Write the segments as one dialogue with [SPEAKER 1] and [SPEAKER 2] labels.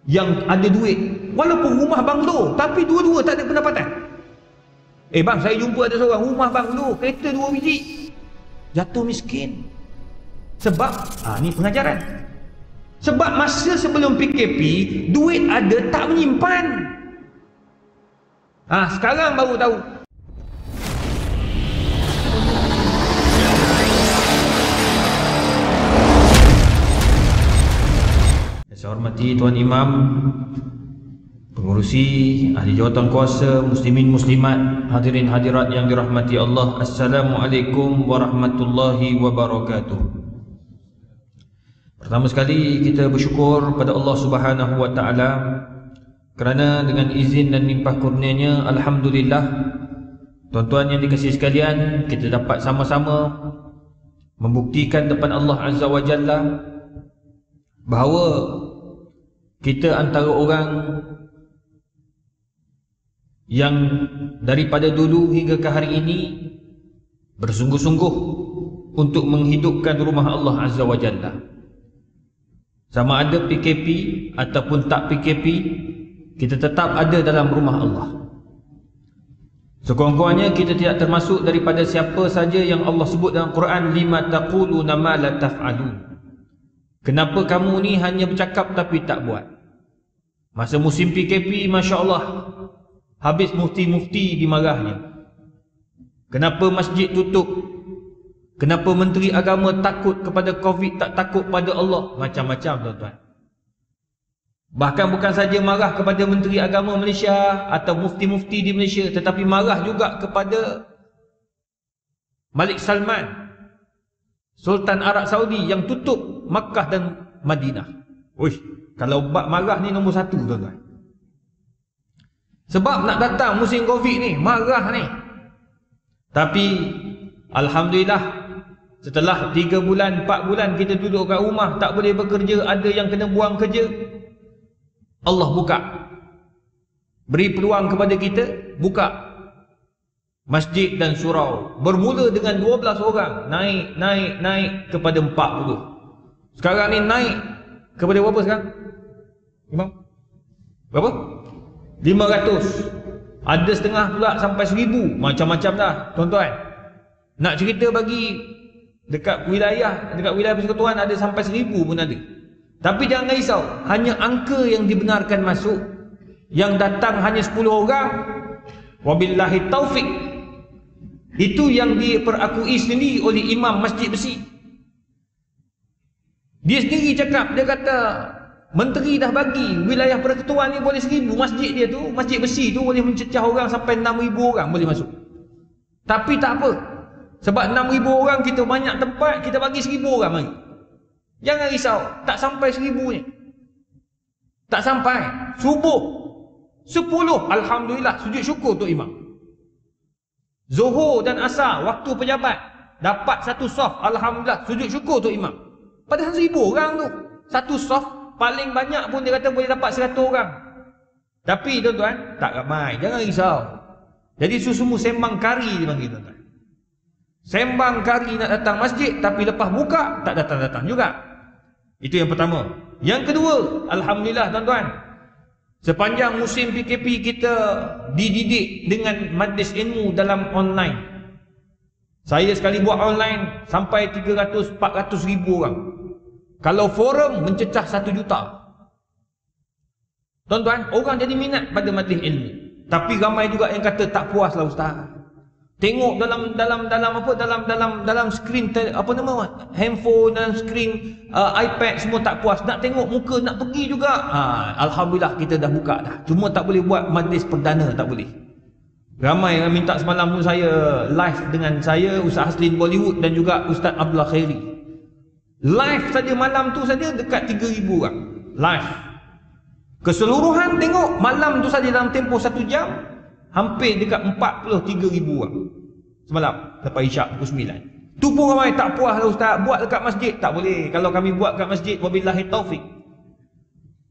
[SPEAKER 1] yang ada duit, walaupun rumah banglo, tapi dua-dua tak ada pendapatan. Bang, saya jumpa ada seorang rumah banglo, kereta 2 biji, jatuh miskin. Sebab ni pengajaran. Sebab masa sebelum PKP duit ada tak menyimpan. Sekarang baru tahu. Saya hormati Tuan Imam, pengurusi, ahli jawatan kuasa, muslimin muslimat, hadirin hadirat yang dirahmati Allah. Assalamualaikum warahmatullahi wabarakatuh. Pertama sekali kita bersyukur pada Allah Subhanahu wa taala kerana dengan izin dan limpah kurnianya, alhamdulillah, tuan-tuan yang dikasihi sekalian, kita dapat sama-sama membuktikan depan Allah Azza wa Jalla bahawa kita antara orang yang daripada dulu hingga ke hari ini bersungguh-sungguh untuk menghidupkan rumah Allah Azza wa Jalla. Sama ada PKP ataupun tak PKP, kita tetap ada dalam rumah Allah. Sekurang-kurangnya kita tidak termasuk daripada siapa saja yang Allah sebut dalam Quran, lima taquluna ma la taf'alun. Kenapa kamu ni hanya bercakap tapi tak buat? Masa musim PKP, Masya Allah, habis mufti-mufti dimarahnya. Kenapa masjid tutup? Kenapa menteri agama takut kepada Covid, tak takut pada Allah? Macam-macam, tuan-tuan. Bahkan bukan saja marah kepada menteri agama Malaysia atau mufti-mufti di Malaysia, tetapi marah juga kepada Malik Salman, Sultan Arab Saudi, yang tutup Makkah dan Madinah. Uish, kalau bab marah ni nombor 1, tuan-tuan. Sebab nak datang musim Covid ni, marah ni. Tapi alhamdulillah, setelah 3 bulan, 4 bulan kita duduk kat rumah, tak boleh bekerja, ada yang kena buang kerja, Allah buka, beri peluang kepada kita, buka masjid dan surau. Bermula dengan 12 orang, naik kepada 40. Sekarang ni naik kepada berapa sekarang? Imam? Berapa? 500. Ada setengah pula sampai 1000. Macam-macam dah, tuan-tuan. Nak cerita bagi dekat wilayah persekutuan ada sampai 1000 pun ada. Tapi jangan risau, hanya angka yang dibenarkan masuk, yang datang hanya 10 orang. Wabillahi taufik. Itu yang diperakui sendiri oleh Imam Masjid Besi. Dia sendiri cakap, dia kata menteri dah bagi wilayah persekutuan ni boleh 1000, masjid dia tu, Masjid Besi tu boleh mencecah orang sampai 6000 orang boleh masuk. Tapi tak apa, sebab 6000 orang kita banyak tempat, kita bagi 1000 orang lagi. Jangan risau, tak sampai 1000 ni. Tak sampai. Subuh 10, alhamdulillah, sujud syukur tu Imam. Zuhur dan Asar, waktu pejabat, dapat 1 soft, alhamdulillah, sujud syukur tu Imam. Padahal 1000 orang tu, 1 soft, paling banyak pun dia kata boleh dapat 100 orang. Tapi tuan-tuan, tak ramai, jangan risau. Jadi semua sembang kari dipanggil, tuan-tuan. Sembang kari nak datang masjid, tapi lepas buka tak datang-datang juga. Itu yang pertama. Yang kedua, alhamdulillah tuan-tuan, sepanjang musim PKP kita dididik dengan majlis ilmu dalam online. Saya sekali buat online sampai 300-400 ribu orang. Kalau forum mencecah 1 juta. Tuan-tuan, orang jadi minat pada majlis ilmu. Tapi ramai juga yang kata tak puas lah ustaz. Tengok dalam skrin handphone dan skrin iPad semua tak puas. Nak tengok muka, nak pergi juga. Alhamdulillah kita dah buka dah. Cuma tak boleh buat majlis perdana, tak boleh. Ramai yang minta semalam tu saya live dengan saya, Ustaz Haslin Bollywood dan juga Ustaz Abdullah Khairi. Live saja malam tu saja dekat 3000 orang. Live. Keseluruhan tengok malam tu saja dalam tempoh 1 jam hampir dekat 43,000 orang semalam lepas isyak pukul 9. Tu pun ramai tak puas lah ustaz, buat dekat masjid. Tak boleh. Kalau kami buat dekat masjid, wabillahi taufik,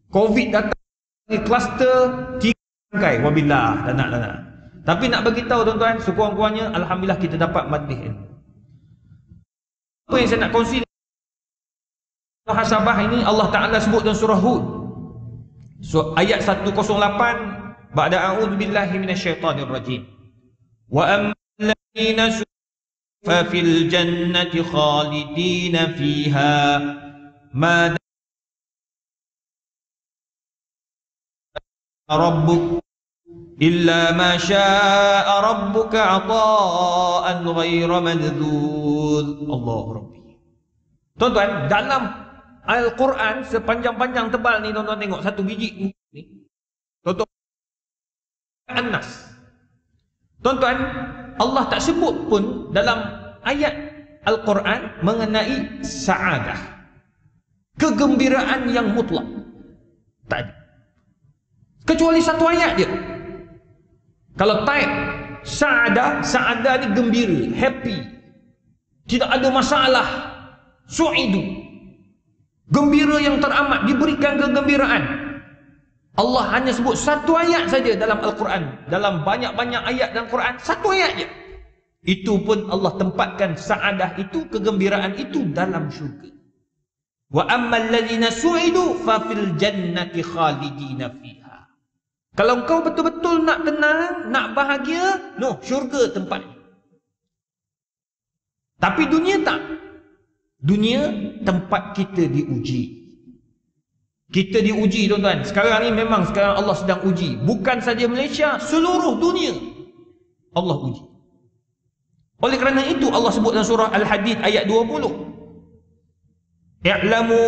[SPEAKER 1] Covid datang ni kluster 3 rangkai, wabillah, tak nak. Tapi nak bagi tahu tuan-tuan, sekurang-kurangnya alhamdulillah kita dapat majlis ilmu. Apa yang saya nak kongsi muhasabah ini, Allah Ta'ala sebut dalam surah Hud. So, ayat 108 ba'da a'udzu billahi minasyaitonir rajim. Wa ammal ladzina fa fil jannati khalidina fiha ma rabbuk illa ma syaa rabbuka 'ata'an ghaira madhdud. Allah Rabbi. Tuan-tuan, dalam Al-Quran sepanjang-panjang tebal ni, tuan-tuan tengok satu biji ni. Tuan-tuan, An-Nas. Tuan-tuan, Allah tak sebut pun dalam ayat Al-Quran mengenai sa'adah, kegembiraan yang mutlak. Tak ada. Kecuali satu ayat je. Kalau type sa'adah, sa'adah ni gembira, happy, tidak ada masalah, su'idu, gembira yang teramat, diberikan kegembiraan. Allah hanya sebut satu ayat saja dalam Al-Quran. Dalam banyak-banyak ayat dalam Quran, satu ayat je. Itu pun Allah tempatkan sa'adah itu, kegembiraan itu dalam syurga. Wa ammal ladzina su'idu fa fil jannati khalidina fiha. Kalau kau betul-betul nak tenang, nak bahagia, no, syurga tempatnya. Tapi dunia tak. Dunia tempat kita diuji. Kita diuji, tuan-tuan. Sekarang ni memang sekarang Allah sedang uji. Bukan saja Malaysia, seluruh dunia Allah uji. Oleh kerana itu Allah sebut dalam surah Al-Hadid ayat 20. I'lamu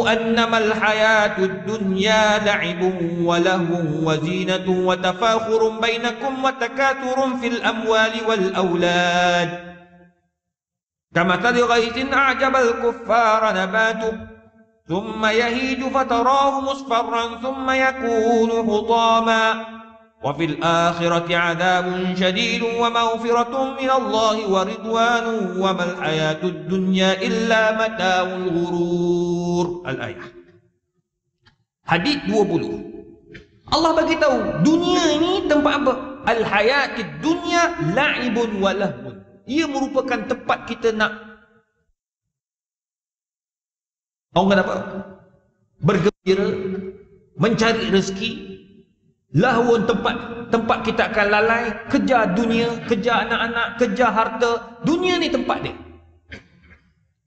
[SPEAKER 1] annamal hayatud dunya la'ibun wa lahun wa zinatun wa tafakhurun bainakum wa takathurun fil amwali wal aulad. Kamathali ghaythin a'jabal kuffara nabatuhu thumma yahiju fatarahu musfarran thumma yakunu hutama wa fil akhirati 'adzabun shadidun wa maghfiratun min Allah wa ridwanun wa mal hayatud dunya illa mata'ul ghurur. Al-ayah. Hadis 20. Allah bagi tahu dunia ini tempat apa? Al-hayatid dunya la'ibun wa lahun. Ia merupakan tempat kita nak, orang kata apa? Bergembira, mencari rezeki. Lahun tempat kita akan lalai, kejar dunia, kejar anak-anak, kejar harta. Dunia ni tempat dia.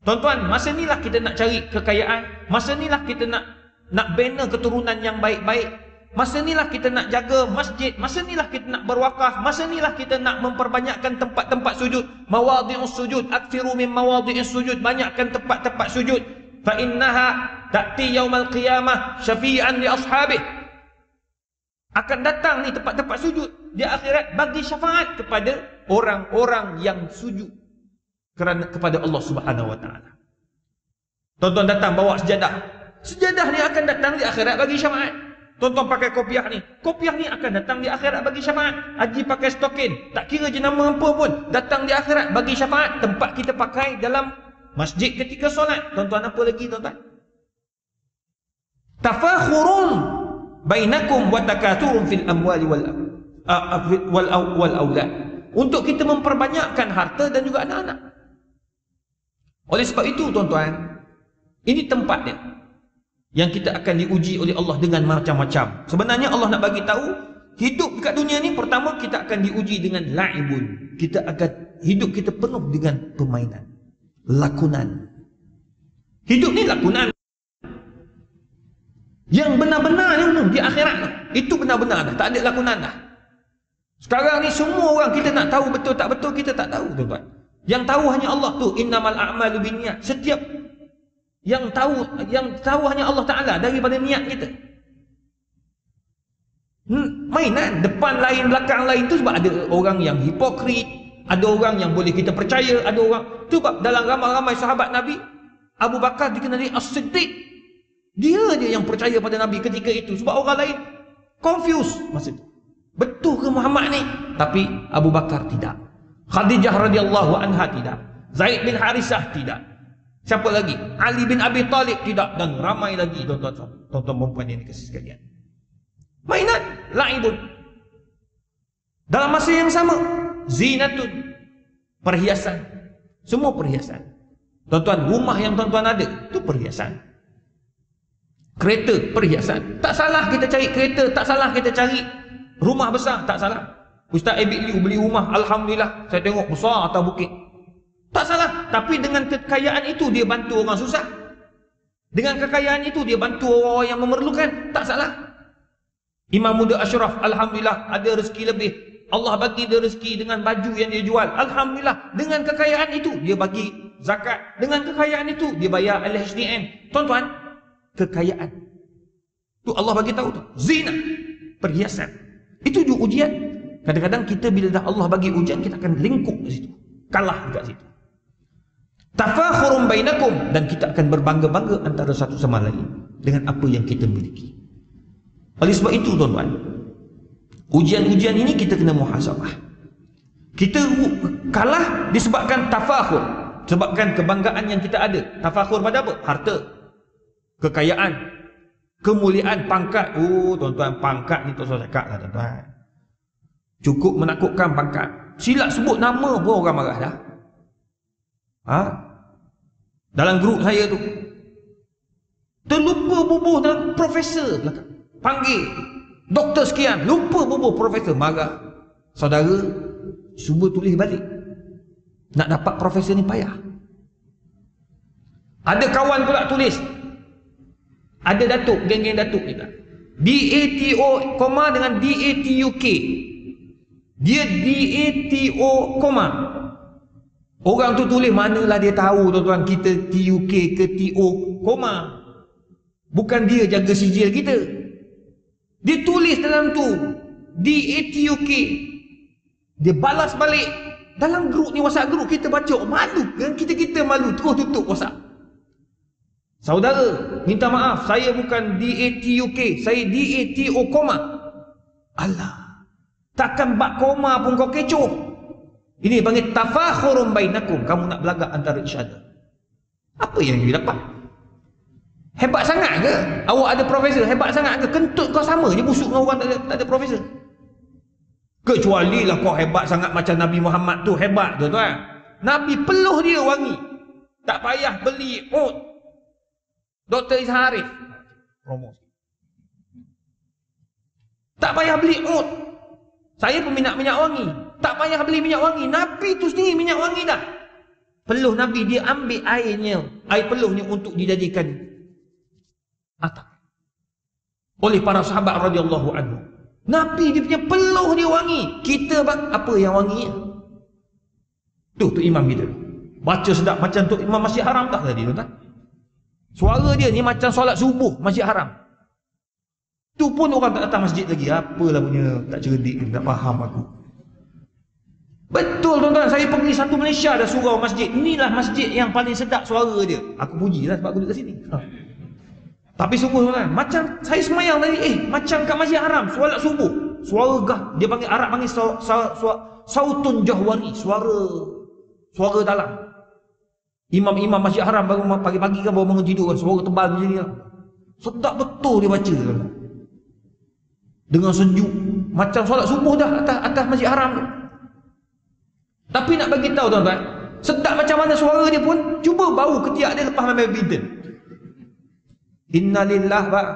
[SPEAKER 1] Tuan-tuan, masa inilah kita nak cari kekayaan, masa inilah kita nak bina keturunan yang baik-baik, masa inilah kita nak jaga masjid, masa inilah kita nak berwakaf, masa inilah kita nak memperbanyakkan tempat-tempat sujud. Mawadhi'us sujud, aktsiru min mawadhi'is sujud, banyakkan tempat-tempat sujud. Fa innaha ta'ti yaumal qiyamah syafi'an li ashabihi. Akan datang ni tempat-tempat sujud di akhirat bagi syafaat kepada orang-orang yang sujud kerana kepada Allah Subhanahu wa taala. Tuan-tuan datang bawa sejadah. Sejadah ni akan datang di akhirat bagi syafaat. Tuan-tuan pakai kopiah ni. Kopiah ni akan datang di akhirat bagi syafaat. Haji pakai stokin, tak kira jenama apa pun, datang di akhirat bagi syafaat. Tempat kita pakai dalam masjid ketika solat. Tuan-tuan, apa lagi tuan-tuan? Tafakhurun bainakum wa takathurun fil amwali wal aulad. Untuk kita memperbanyakkan harta dan juga anak-anak. Oleh sebab itu, tuan-tuan, ini tempat dia yang kita akan diuji oleh Allah dengan macam-macam. Sebenarnya Allah nak bagi tahu, hidup dekat dunia ni pertama kita akan diuji dengan la'ibun. Kita akan hidup kita penuh dengan permainan, lakonan. Hidup ni lakonan. Yang benar-benar di akhirat itu benar-benar dah, tak ada lakonan dah. Sekarang ni semua orang kita nak tahu betul tak betul, kita tak tahu, tuan-tuan. Yang tahu hanya Allah tu, innamal a'malu binniyat. Setiap yang tahu hanya Allah Taala daripada niat kita. Mainan depan lain belakang lain tu sebab ada orang yang hipokrit, ada orang yang boleh kita percaya, ada orang tu sebab dalam ramai-ramai sahabat Nabi, Abu Bakar dikenali As-Siddiq. Dia je yang percaya pada Nabi ketika itu. Sebab orang lain confused masa itu. Betul ke Muhammad ni? Tapi Abu Bakar tidak. Khadijah radhiyallahu anha tidak. Zaid bin Harisah tidak. Siapa lagi? Ali bin Abi Talib tidak. Dan ramai lagi, tuan-tuan perempuan yang dikasih sekalian. Mainan, la'ibun. Dalam masa yang sama, zinatun, perhiasan. Semua perhiasan. Tuan-tuan, rumah yang tuan-tuan ada, itu perhiasan. Kereta, perhiasan. Tak salah kita cari kereta, tak salah kita cari rumah besar, tak salah. Ustaz Abid Liu beli rumah, alhamdulillah, saya tengok besar atas bukit. Tak salah. Tapi dengan kekayaan itu dia bantu orang susah. Dengan kekayaan itu dia bantu orang yang memerlukan. Tak salah. Imam Muda Ashraf, alhamdulillah, ada rezeki lebih. Allah bagi dia rezeki dengan baju yang dia jual. Alhamdulillah. Dengan kekayaan itu dia bagi zakat. Dengan kekayaan itu dia bayar LHDN. Tuan-tuan, kekayaan tu Allah bagi tahu tu. Zina, perhiasan. Itu juga ujian. Kadang-kadang kita bila dah Allah bagi ujian, kita akan lingkup di situ. Kalah dekat situ. Tafakhurum bainakum, dan kita akan berbangga-bangga antara satu sama lain dengan apa yang kita miliki. Oleh sebab itu tuan-tuan, ujian-ujian ini kita kena muhasabah. Kita kalah disebabkan tafakhur, sebabkan kebanggaan yang kita ada. Tafakhur pada apa? Harta, kekayaan, kemuliaan, pangkat. Oh tuan-tuan, pangkat ni tak usah cakap lah tuan-tuan. Cukup menakutkan pangkat. Silap sebut nama pun orang marah dah. Dalam grup saya tu terlupa bubuh dalam profesor belakang. Panggil doktor sekian, lupa bubuh profesor, marah. Saudara, cuba tulis balik. Nak dapat profesor ni payah. Ada kawan pula tulis, ada datuk, geng-geng datuk kita, DATO koma dengan DATUK. Dia DATO koma. Orang tu tulis, manalah dia tahu tuan-tuan kita TUK ke TO koma. Bukan dia jaga sijil kita. Dia tulis dalam tu DATUK. Dia balas balik dalam grup ni, WhatsApp grup kita baca, malu kan, kita malu, terus tutup WhatsApp. Saudara, minta maaf, saya bukan DATUK, saya DATO koma. Alah, takkan bak koma pun kau kecoh. Ini panggil tafakhurum bainakum. Kamu nak belagak antara isyadah. Apa yang you dapat? Hebat sangat ke? Awak ada profesor, hebat sangat ke? Kentut kau sama je busuk dengan orang tak ada profesor. Kecuali lah kau hebat sangat macam Nabi Muhammad tu. Hebat tuan-tuan. Nabi peluh dia wangi. Tak payah beli oat. Dr. Izhar Harif promosi. Tak payah beli oat. Saya peminat minyak wangi. Tak payah beli minyak wangi. Nabi tu sendiri minyak wangi dah. Peluh Nabi, dia ambil airnya, air peluhnya untuk dijadikan atap oleh para sahabat radhiyallahu anhu. Nabi dia punya peluh dia wangi. Kita bang, apa yang wangi? Tu imam kita. Baca sedap macam tu Imam Masjid Haram tak tadi tuan-tuan? Suara dia ni macam solat subuh Masjid Haram. Tu pun orang tak datang masjid lagi. Apalah punya, tak cerdik, tak faham aku. Betul tuan-tuan, saya pergi satu Malaysia dah surau masjid. Inilah masjid yang paling sedap suara dia. Aku puji lah sebab aku duduk kat sini. Tapi sungguh tuan-tuan, macam saya semayang tadi, macam kat Masjid Haram, solat subuh. Suara gah, dia panggil, Arab panggil sautun jahwari, suara dalam. Imam-imam Masjid Haram baru pagi-pagi kan baru bangun tidur kan, suara tebal macam ni lah. Sedap betul dia baca tuan-tuan. Dengan sejuk, macam solat subuh dah atas Masjid Haram tu. Tapi nak bagi tahu tuan-tuan, sedap macam mana suara dia pun, cuba bau ketiak dia lepas main badminton. Innalillah bak.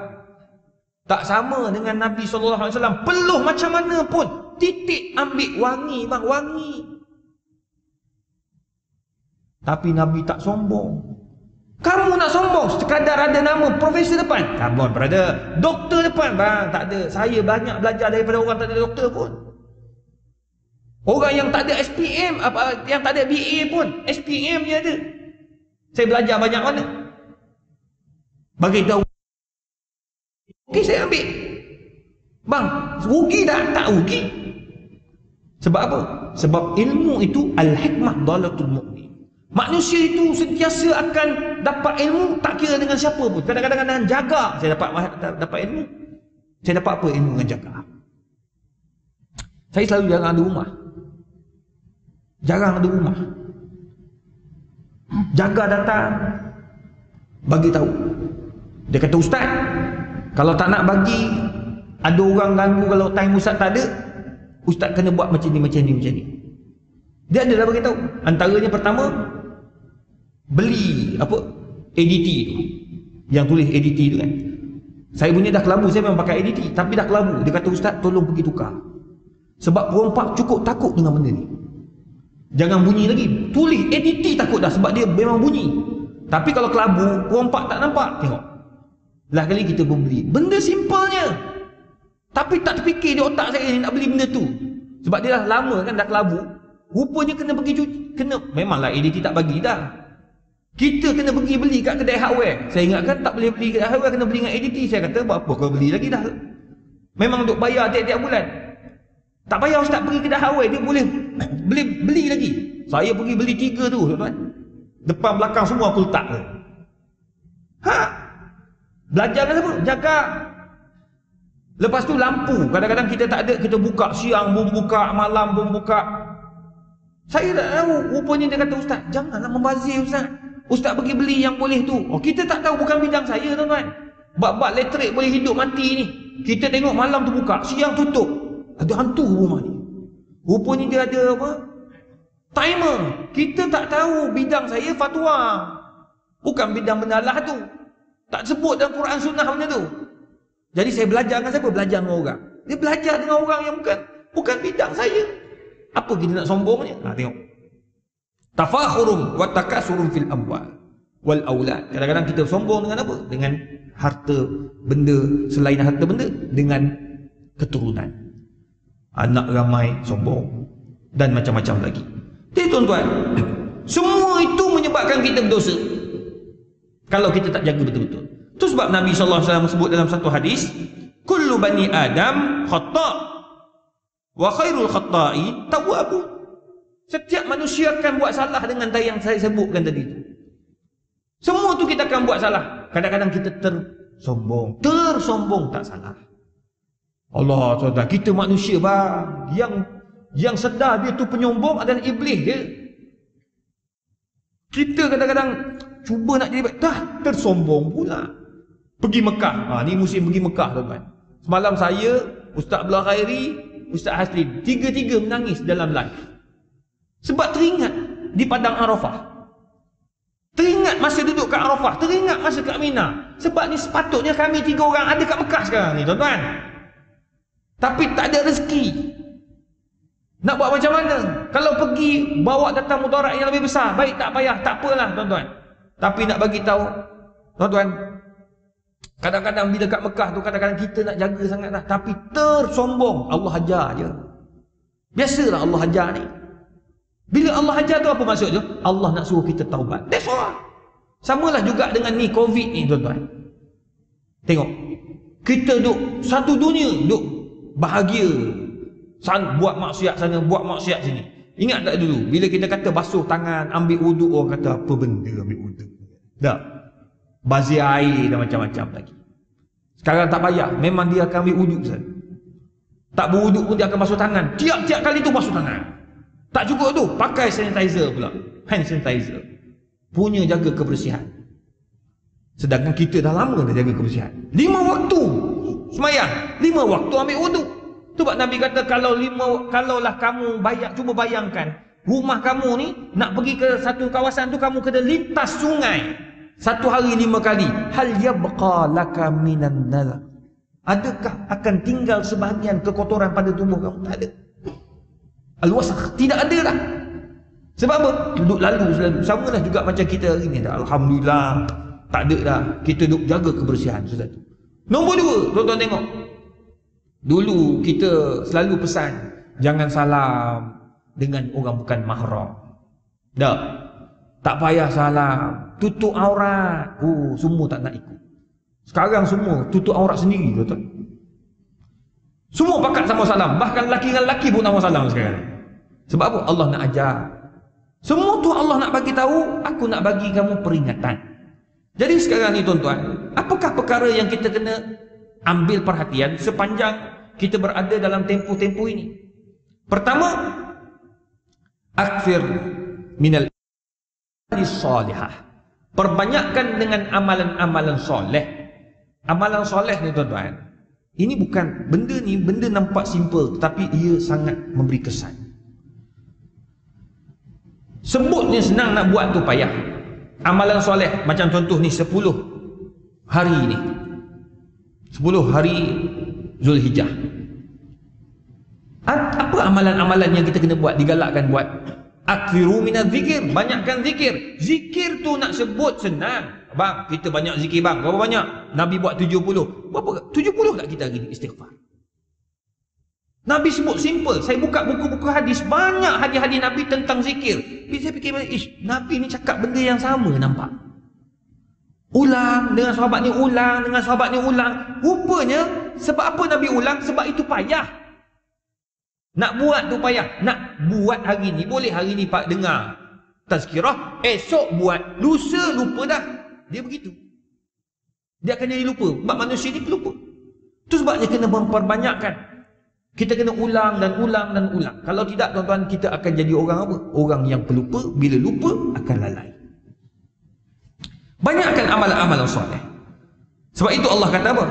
[SPEAKER 1] Tak sama dengan Nabi SAW. Peluh macam mana pun, titik ambil wangi bang, wangi. Tapi Nabi tak sombong. Kamu nak sombong sekadar ada nama profesor depan? Come on brother. Doktor depan bang, tak ada. Saya banyak belajar daripada orang tak ada doktor pun. Orang yang tak ada SPM, yang tak ada BA pun, SPM dia ada. Saya belajar banyak mana. Bagi tahu. Okey, saya ambil. Bang, rugi tak? Tak rugi. Sebab apa? Sebab ilmu itu al-hikmah dalatul mu'min. Manusia itu sentiasa akan dapat ilmu tak kira dengan siapa pun. Kadang-kadang dengan jaga saya dapat ilmu. Saya dapat apa ilmu dengan jaga? Saya selalu jarang ada rumah. Jarang ada rumah. Jaga datang, bagi tahu. Dia kata, ustaz, kalau tak nak bagi, ada orang ganggu, kalau time ustaz tak ada, ustaz kena buat macam ni, macam ni, macam ni. Dia ada dah bagi tahu. Antaranya pertama, beli apa? ADT tu. Yang tulis ADT tu kan. Saya punya dah kelabu, saya memang pakai ADT, tapi dah kelabu. Dia kata, Ustaz, tolong pergi tukar. Sebab perempak cukup takut dengan benda ni. Jangan bunyi lagi. Tulis ADT takut dah, sebab dia memang bunyi. Tapi kalau kelabu, perempak tak nampak. Tengok. Lah kali kita beli. Benda simpelnya. Tapi tak terfikir di otak saya ni nak beli benda tu. Sebab dia dah lama kan, dah kelabu. Rupanya kena pergi cuci. Memanglah ADT tak bagi dah. Kita kena pergi beli kat kedai hardware. Saya ingatkan tak boleh beli kedai hardware, kena beli dengan ADT. Saya kata, buat apa kau beli lagi dah? Memang duk bayar tiap-tiap bulan. Tak payah Ustaz pergi kedai hardware, dia boleh beli lagi. Saya pergi beli 3 tu, tuan-tuan. Depan belakang semua aku letak. Belajar kan apa? Jaga. Lepas tu lampu. Kadang-kadang kita tak ada, kita buka siang pun buka, malam pun buka. Saya tak tahu. Rupanya dia kata, Ustaz, janganlah membazir Ustaz. Ustaz pergi beli yang boleh tu. Oh, kita tak tahu, bukan bidang saya tuan-tuan. Bab-bab elektrik boleh hidup mati ni. Kita tengok malam tu buka, siang tutup. Ada hantu rumah ni. Rupanya dia ada apa? Timer. Kita tak tahu. Bidang saya fatwa. Bukan bidang benda Allah tu. Tak sebut dalam Quran Sunnah benda tu. Jadi saya belajar dengan siapa? Belajar dengan orang. Dia belajar dengan orang yang bukan bidang saya. Apa kita nak sombongnya? Tengok. Tafakhurum wa takasurum fil amwal wal aulad. Kadang-kadang kita sombong dengan apa? Dengan harta benda, selain harta benda, dengan keturunan. Anak ramai sombong dan macam-macam lagi. Jadi tuan-tuan, semua itu menyebabkan kita berdosa kalau kita tak jaga betul-betul. Itu sebab Nabi SAW sebut dalam satu hadis, kullu bani Adam khata' wa khairul khata'i tawwabun. Setiap manusia akan buat salah dengan yang saya sebutkan tadi itu. Semua tu kita akan buat salah. Kadang-kadang kita tersombong. Tersombong tak salah. Allah SWT, kita manusia bang, yang sedar dia tu penyombong adalah iblis dia. Kita kadang-kadang cuba nak jadi baik, tersombong pula. Pergi Mekah. Ni musim pergi Mekah tuan-tuan. Semalam saya, Ustaz Abdullah Khairi, Ustaz Hasrin, tiga-tiga menangis dalam live. Sebab teringat di Padang Arafah. Teringat masa duduk kat Arafah, teringat masa kat Mina. Sebab ni sepatutnya kami 3 orang ada kat Mekah sekarang ni tuan-tuan. Tapi tak ada rezeki. Nak buat macam mana? Kalau pergi bawa datang mudarat yang lebih besar, baik tak payah, tak apalah tuan-tuan. Tapi nak bagi tahu tuan-tuan, kadang-kadang bila kat Mekah tu kadang-kadang kita nak jaga sangat dah, tapi tersombong. Allah hajar je. Biasalah Allah hajar ni. Bila Allah hajar tu apa maksud tu? Allah nak suruh kita taubat. That's all. Samalah juga dengan ni Covid ni tuan-tuan. Tengok. Kita duk satu dunia duk bahagia. Buat maksiat sana, buat maksiat sini. Ingat tak dulu bila kita kata basuh tangan, ambil wuduk, orang kata apa benda ambil wuduk? Tak. Bazir air dan macam-macam lagi. Sekarang tak payah, memang dia akan ambil wuduk saja. Tak berwuduk pun dia akan basuh tangan. Tiap-tiap kali tu basuh tangan. Tak cukup tu, pakai sanitizer pula. Hand sanitizer. Punya jaga kebersihan. Sedangkan kita dah lama dah jaga kebersihan. 5 waktu semayang, 5 waktu ambil wuduk. Sebab Nabi kata kalaulah kamu cuba bayangkan rumah kamu ni nak pergi ke satu kawasan tu, kamu kena lintas sungai satu hari 5 kali. Hal yabqa laka minan nar. Adakah akan tinggal sebahagian kekotoran pada tubuh kamu? Tak ada. Al-wasakh tidak ada dah. Sebab apa? Duduk lalu selalu. Sama lah juga macam kita hari ni. Alhamdulillah tak ada dah. Kita duduk jaga kebersihan. Satu. Nombor 2, tuan-tuan tengok. Dulu kita selalu pesan jangan salam dengan orang bukan mahram. Tak payah salam, tutup aurat. Semua tak nak ikut. Sekarang semua tutup aurat sendiri tuan-tuan. Semua pakat sama salam. Bahkan laki dengan laki pun sama salam sekarang. Sebab apa? Allah nak ajar. Semua tu Allah nak bagi tahu, aku nak bagi kamu peringatan. Jadi sekarang ni tuan-tuan, apakah perkara yang kita kena ambil perhatian sepanjang kita berada dalam tempoh-tempoh ini? Pertama, akfir minal salihah. Perbanyakkan dengan amalan-amalan soleh. Amalan soleh ni tuan-tuan, ini bukan benda nampak simple, tapi ia sangat memberi kesan. Sebutnya senang, nak buat tu payah. Amalan soleh macam contoh ni 10 hari ni. 10 hari Zulhijjah. Apa amalan-amalan yang kita kena buat, digalakkan buat? Akthiru minaz zikir, banyakkan zikir. Zikir tu nak sebut senang. Bang, kita banyak zikir bang. Berapa banyak? Nabi buat 70. Berapa? 70 tak kita hari ni istighfar? Nabi sebut simple. Saya buka buku-buku hadis, banyak hadis-hadis Nabi tentang zikir. Bila saya fikir balik, Nabi ni cakap benda yang sama nampak. Ulang, dengan sahabat ni ulang, dengan sahabat ni ulang. Rupanya, sebab apa Nabi ulang? Sebab itu payah. Nak buat tu payah. Nak buat hari ni, boleh hari ni Pak dengar tazkirah, esok buat, lusa lupa dah. Dia begitu. Dia akan jadi lupa. Sebab manusia ni pelupa. Itu sebabnya kena memperbanyakkan. Kita kena ulang dan ulang dan ulang. Kalau tidak, tuan-tuan, kita akan jadi orang apa? Orang yang pelupa. Bila lupa, akan lalai. Banyakkan amalan-amalan soleh. Sebab itu Allah kata apa?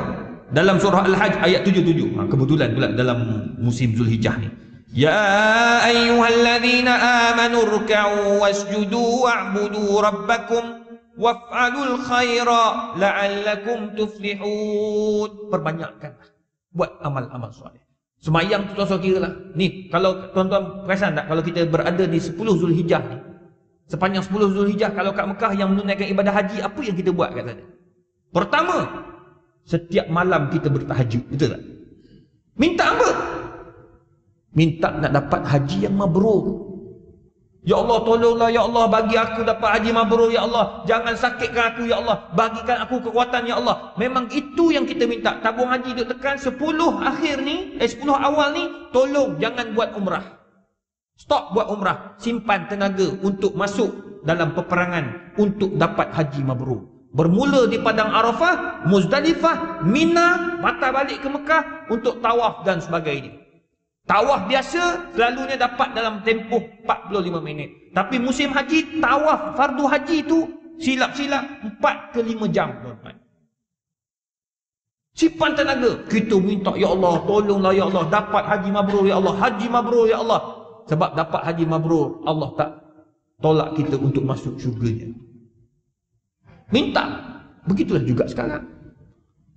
[SPEAKER 1] Dalam surah Al-Hajj ayat 77. Kebetulan pula dalam musim Zulhijjah ni. Ya ayyuhalladzina amanu ruk'u wasjudu wa'budu rabbakum waf'alul khaira la'allakum tuflihun. Perbanyakkanlah buat amal-amal soleh. Semayang tu tuan-tuan kira lah. Ni, kalau tuan-tuan perasan tak, kalau kita berada di 10 Zulhijjah ni, sepanjang 10 Zulhijjah, kalau kat Mekah yang menunaikan ibadah haji, apa yang kita buat kat sana? Pertama, setiap malam kita bertahajud. Betul tak? Minta apa? Minta nak dapat haji yang mabrur. Ya Allah, tolonglah ya Allah, bagi aku dapat haji mabrur ya Allah. Jangan sakitkan aku ya Allah. Bagikan aku kekuatan ya Allah. Memang itu yang kita minta. Tabung haji duk tekan 10 akhir ni, 10 awal ni, tolong jangan buat umrah. Stop buat umrah. Simpan tenaga untuk masuk dalam peperangan untuk dapat haji mabrur. Bermula di Padang Arafah, Muzdalifah, Mina, patah balik ke Mekah untuk tawaf dan sebagainya. Tawaf biasa selalunya dapat dalam tempoh 45 minit. Tapi musim haji, tawaf fardu haji itu silap-silap 4 ke 5 jam, tuan-tuan. Simpan tenaga. Kita minta, ya Allah, tolonglah ya Allah, dapat haji mabrur ya Allah, haji mabrur ya Allah. Sebab dapat haji mabrur, Allah tak tolak kita untuk masuk syurganya. Minta. Begitulah juga sekarang.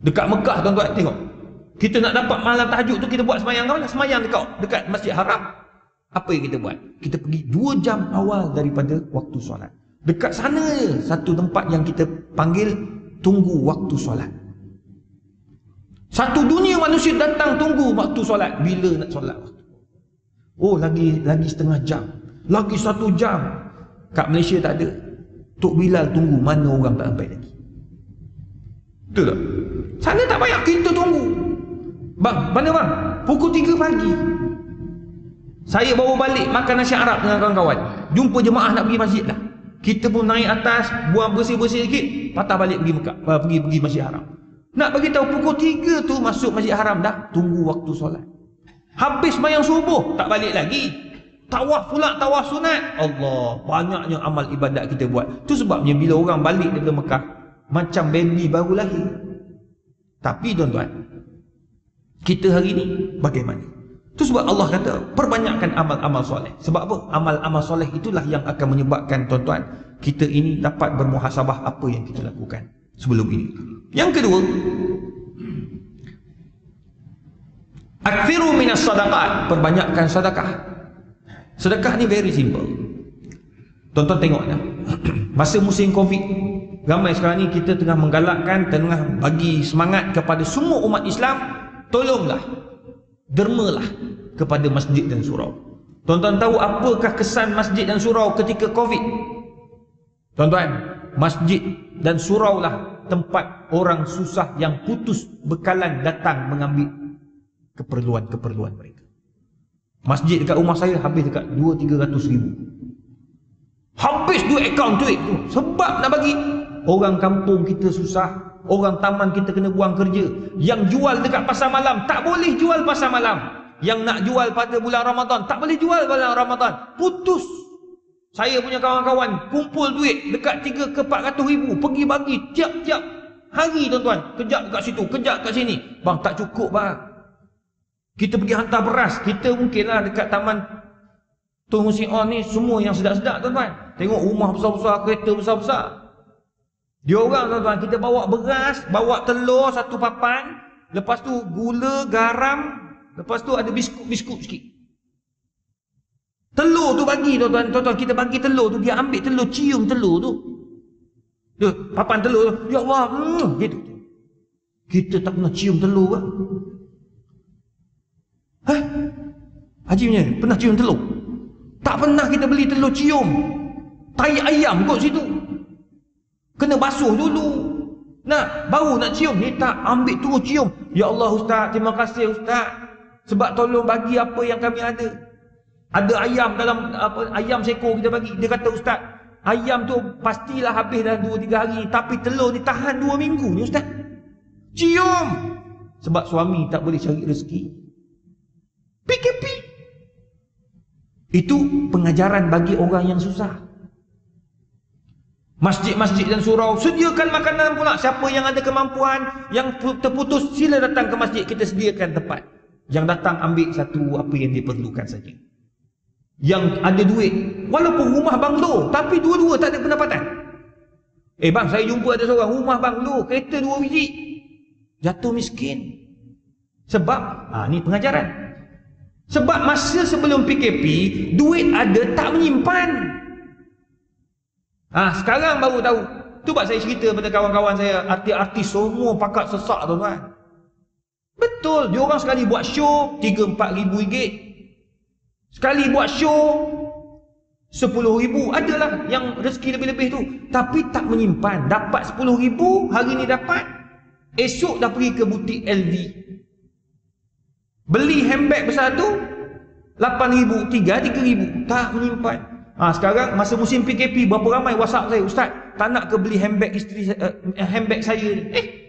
[SPEAKER 1] Dekat Mekah, tuan-tuan, tengok. Kita nak dapat malam tahajud tu, kita buat semayang mana? Semayang dekat Masjid Haram. Apa yang kita buat? Kita pergi 2 jam awal daripada waktu solat. Dekat sana je, satu tempat yang kita panggil tunggu waktu solat. Satu dunia manusia datang tunggu waktu solat. Bila nak solat? Oh, lagi setengah jam. Lagi 1 jam. Kat Malaysia tak ada. Tok Bilal tunggu, mana orang tak sampai lagi. Betul tak? Sana tak payah, kita tunggu. Bang, mana bang? Pukul 3 pagi. Saya bawa balik makan nasi Arab dengan kawan-kawan. Jumpa jemaah nak pergi masjid dah. Kita pun naik atas, buang bersih-bersih sikit, patah balik pergi Mekah, pergi Masjid Haram. Nak bagi tahu pukul 3 tu masuk Masjid Haram dah, tunggu waktu solat. Habis sembahyang subuh, tak balik lagi. Tawaf pula, tawaf sunat. Allah, banyaknya amal ibadat kita buat. Tu sebabnya bila orang balik daripada Mekah, macam baby baru lahir. Tapi tuan-tuan, kita hari ni bagaimana? Itu sebab Allah kata perbanyakkan amal-amal soleh. Sebab apa? Amal-amal soleh itulah yang akan menyebabkan, tuan-tuan, kita ini dapat bermuhasabah apa yang kita lakukan sebelum ini. Yang kedua, aktsiru minas sadaqat, perbanyakkan sedekah. Sedekah ni very simple. Tuan-tuan tengok dah. Masa musim Covid, ramai sekarang ni kita tengah menggalakkan, tengah bagi semangat kepada semua umat Islam, tolonglah, dermalah kepada masjid dan surau. Tuan-tuan tahu apakah kesan masjid dan surau ketika Covid? Tuan-tuan, masjid dan surau lah tempat orang susah yang putus bekalan datang mengambil keperluan-keperluan mereka. Masjid dekat rumah saya habis dekat 200-300 ribu. Habis duit akaun duit tu. Sebab nak bagi orang kampung kita susah, orang taman kita kena buang kerja. Yang jual dekat pasar malam tak boleh jual pasar malam. Yang nak jual pada bulan Ramadan tak boleh jual bulan Ramadan. Putus. Saya punya kawan-kawan kumpul duit dekat 3 ke 400 ribu, pergi bagi tiap-tiap hari, tuan-tuan. Kejap dekat situ, kejap kat sini. Bang, tak cukup bang. Kita pergi hantar beras. Kita mungkinlah dekat taman Tun Husin On ni semua yang sedap-sedap, tuan-tuan. Tengok rumah besar-besar, kereta besar-besar. Dia orang, tuan-tuan, kita bawa beras, bawa telur satu papan, lepas tu gula, garam, lepas tu ada biskut sikit. Telur tu bagi tuan-tuan, kita bagi telur tu, dia ambil telur, cium telur tu. Dia papan telur tu, ya Allah, gitu. Kita tak pernah cium telur kan? Haji punya pernah cium telur? Tak pernah kita beli telur cium. Tai ayam kot situ. Kena basuh dulu. Baru nak cium. Ni tak, ambil terus cium. Ya Allah Ustaz, terima kasih Ustaz. Sebab tolong bagi apa yang kami ada. Ada ayam dalam ayam seekor kita bagi. Dia kata Ustaz, ayam tu pastilah habis dalam 2-3 hari. Tapi telur ni tahan 2 minggu ni Ustaz. Cium. Sebab suami tak boleh cari rezeki. PKP. Itu pengajaran bagi orang yang susah. Masjid-masjid dan surau sediakan makanan pula. Siapa yang ada kemampuan, yang terputus, sila datang ke masjid, kita sediakan tempat. Yang datang ambil satu apa yang dia perlukan saja. Yang ada duit, walaupun rumah banglo, tapi dua-dua tak ada pendapatan. Bang, saya jumpa ada seorang rumah banglo, kereta 2 biji, jatuh miskin. Sebab ni pengajaran. Sebab masa sebelum PKP, duit ada tak menyimpan. Sekarang baru tahu. Tu sebab saya cerita pada kawan-kawan saya, artis-artis semua pakat sesak tuan-tuan. Betul, diorang sekali buat show 3-4 ribu ringgit. Sekali buat show 10 ribu. Adalah yang rezeki lebih-lebih tu, tapi tak menyimpan. Dapat 10 ribu, hari ni dapat, esok dah pergi ke butik LV, beli handbag besar tu 8 ribu, 3 ribu. Tak menyimpan. Sekarang masa musim PKP, berapa ramai WhatsApp saya, Ustaz, tak nak ke beli handbag isteri, handbag saya ni.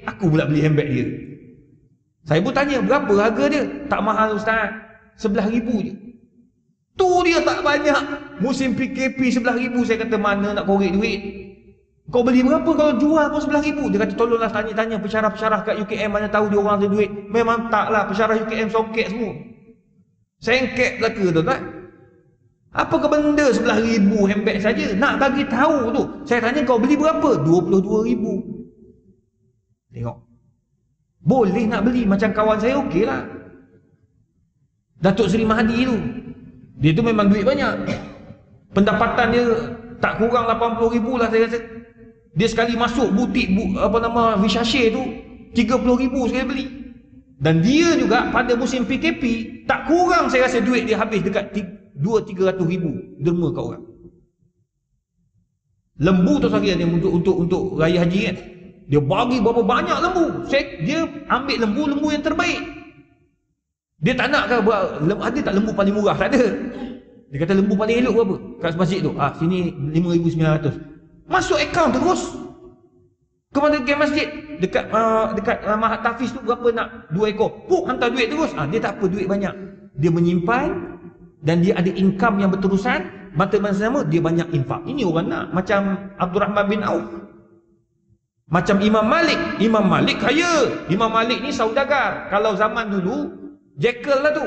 [SPEAKER 1] Aku pula beli handbag dia. Saya pun tanya, berapa harga dia? Tak mahal Ustaz, 11 ribu je. Tu dia tak banyak. Musim PKP 11 ribu. Saya kata, mana nak korek duit? Kau beli berapa kalau jual pun 11 ribu? Dia kata, tolonglah tanya-tanya pensyarah-pensyarah kat UKM, mana tahu dia orang ada duit. Memang taklah, pensyarah UKM songket semua. Sengket belaka tu tak? Apa ke benda 11 ribu handbag saja? Nak bagi tahu tu. Saya tanya, kau beli berapa? 22 ribu. Tengok. Boleh nak beli. Macam kawan saya, okey lah. Datuk Seri Mahdi tu, dia tu memang duit banyak. Pendapatan dia tak kurang 80 ribu lah saya rasa. Dia sekali masuk butik Vishache tu 30 ribu sekali beli. Dan dia juga pada musim PKP, tak kurang saya rasa duit dia habis dekat 200-300 ribu derma kat orang. Lembu tu sekalian untuk raya haji kan, dia bagi berapa banyak lembu. Dia ambil lembu yang terbaik. Dia tak nak ke ada tak lembu paling murah? Tak ada. Dia kata lembu paling elok berapa kat masjid tu? Sini 5,900. Masuk akaun terus. Kepada game masjid dekat Mahat Tafiz tu berapa nak 2 ekor. Hantar duit terus. Dia tak apa duit banyak. Dia menyimpan dan dia ada income yang berterusan. Masa sama dia banyak infak. Ini orang nak. Macam Abdul Rahman bin Auf. Macam Imam Malik. Imam Malik kaya. Imam Malik ni saudagar. Kalau zaman dulu, jekyll lah tu.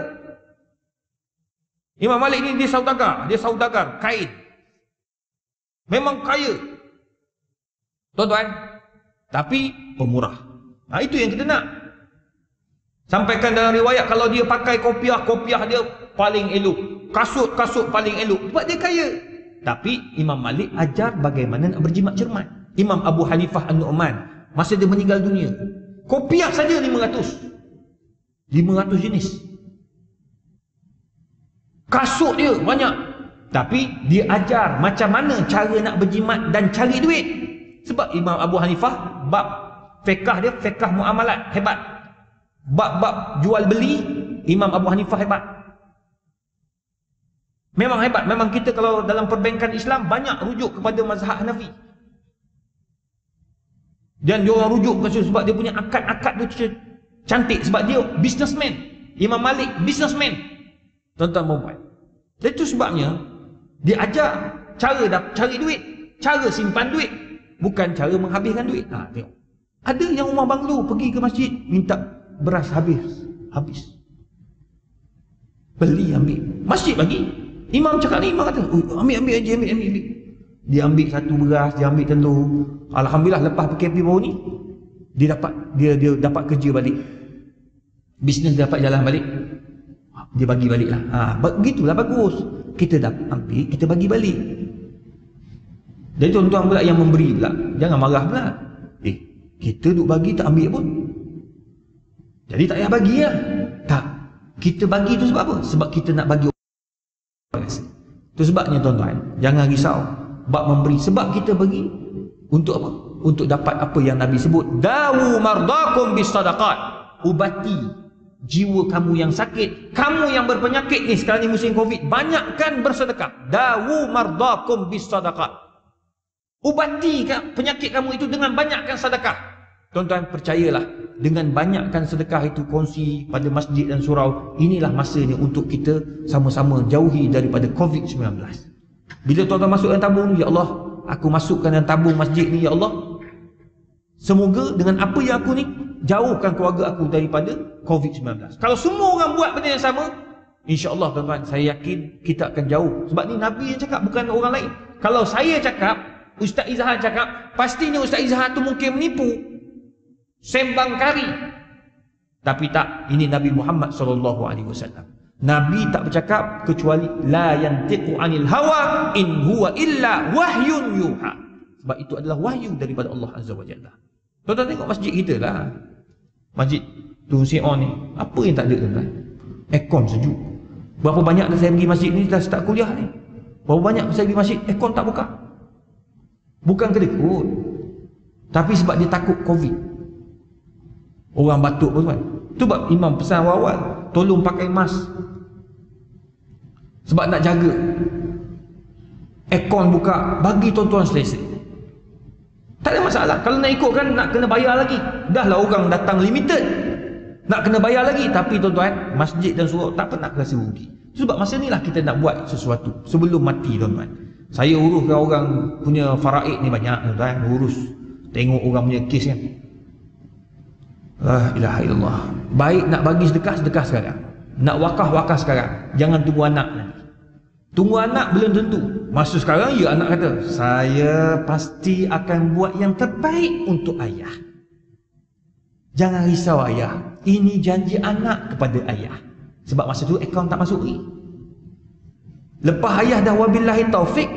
[SPEAKER 1] Imam Malik ni dia saudagar kain. Memang kaya tuan-tuan, tapi pemurah. Itu yang kita nak. Sampaikan dalam riwayat, kalau dia pakai kopiah dia paling elok, kasut paling elok, sebab dia kaya. Tapi Imam Malik ajar bagaimana nak berjimat cermat. Imam Abu Hanifah An-Nu'man, masa dia meninggal dunia, kopiah saja 500 jenis. Kasut dia banyak. Tapi dia ajar macam mana cara nak berjimat dan cari duit. Sebab Imam Abu Hanifah, bab fiqah dia, fiqah muamalat, hebat. Bab jual beli, Imam Abu Hanifah hebat. Memang hebat. Memang kita kalau dalam perbankan Islam banyak rujuk kepada mazhab Hanafi. Dan dia orang rujuk sebab dia punya akad-akad tu cantik. Sebab dia businessman. Imam Malik businessman. Tuan-tuan perempuan. Itu sebabnya dia ajar cara cari duit, cara simpan duit, bukan cara menghabiskan duit. Tengok. Ada yang rumah banglo pergi ke masjid minta beras habis. Beli ambil. Masjid bagi. Imam cakap ni, imam kata, ambil haji, ambil. Dia ambil satu beras, dia ambil telur. Alhamdulillah lepas PKP baru ni dia dapat kerja balik. Bisnes dapat jalan balik, dia bagi balik lah. Begitulah bagus. Kita dapat ambil, kita bagi balik. Jadi tuan-tuan pula yang memberi pula, jangan marah pula. Kita duk bagi tak ambil pun, jadi tak payah bagi lah. Tak, kita bagi tu sebab apa? Sebab kita nak bagi orang. Itu sebabnya tuan-tuan, jangan risau bab memberi. Sebab kita bagi untuk apa? Untuk dapat apa yang Nabi sebut, dawu mardakum bis sadaqat. Ubati jiwa kamu yang sakit, kamu yang berpenyakit ni sekarang ni musim Covid, banyakkan bersedekah. Dawu mardakum bis sadaqat. Ubati penyakit kamu itu dengan banyakkan sedekah. Tuan-tuan percayalah, dengan banyakkan sedekah itu, kongsi pada masjid dan surau, inilah masanya untuk kita sama-sama jauhi daripada Covid-19. Bila tuan-tuan masuk dalam tabung ni, ya Allah, aku masukkan dalam tabung masjid ni, ya Allah, semoga dengan apa yang aku ni, jauhkan keluarga aku daripada Covid-19. Kalau semua orang buat benda yang sama, insya-Allah tuan-tuan, saya yakin kita akan jauh. Sebab ni Nabi yang cakap, bukan orang lain. Kalau saya cakap, Ustaz Izhar cakap, pastinya Ustaz Izhar tu mungkin menipu, sembang kari. Tapi tak, ini Nabi Muhammad SAW. Nabi tak bercakap kecuali la yantiqu anil hawa in huwa illa wahyun yuha. Sebab itu adalah wahyu daripada Allah Azza wa Jalla. Tuan-tuan tengok masjid kita lah, Masjid Tun Sion ni, apa yang tak ada tuan-tuan? Aircon sejuk. Berapa banyak dah saya pergi masjid ni, dah start kuliah ni, berapa banyak saya pergi masjid, aircon tak buka. Bukan kedekut, tapi sebab dia takut Covid. Orang batuk pun kan. Tu sebab Imam pesan awal-awal, tolong pakai mask. Sebab nak jaga. Aircon buka, bagi tuan-tuan selesa. Tak ada masalah. Kalau nak ikutkan, nak kena bayar lagi. Dah lah orang datang limited, nak kena bayar lagi. Tapi tuan-tuan, masjid dan surau tak pernah rasa rugi. Sebab masa ni lah kita nak buat sesuatu sebelum mati tuan-tuan. Saya uruskan orang punya faraid ni banyak tuan-tuan. Urus, tengok orang punya kes kan. La ilaha illallah. Baik nak bagi sedekah, sedekah sekarang. Nak wakaf sekarang. Jangan tunggu anak nanti. Tunggu anak belum tentu. Masa sekarang ya anak kata, saya pasti akan buat yang terbaik untuk ayah. Jangan risau ayah. Ini janji anak kepada ayah. Sebab masa tu akaun tak masuk lagi. Lepas ayah dah wabillahi taufik,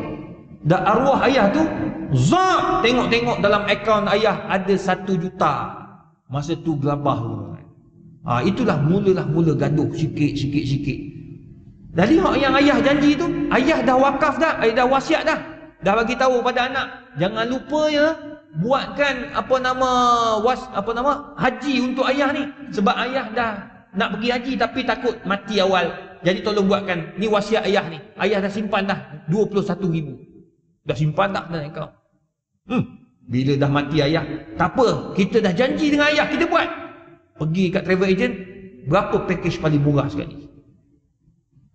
[SPEAKER 1] dah arwah ayah tu zat, tengok-tengok dalam akaun ayah ada 1 juta. Masa tu gelabah. Itulah mula gaduh sikit. Dah tengok yang ayah janji tu, ayah dah wakaf dah, ayah dah wasiat dah. Dah bagi tahu pada anak, jangan lupa ya, buatkan haji untuk ayah ni. Sebab ayah dah nak pergi haji tapi takut mati awal. Jadi tolong buatkan, ni wasiat ayah ni. Ayah dah simpan dah 21,000. Dah simpan dah dalam akaun. Bila dah mati ayah, tak apa, kita dah janji dengan ayah, kita buat. Pergi kat travel agent, berapa package paling murah sekali?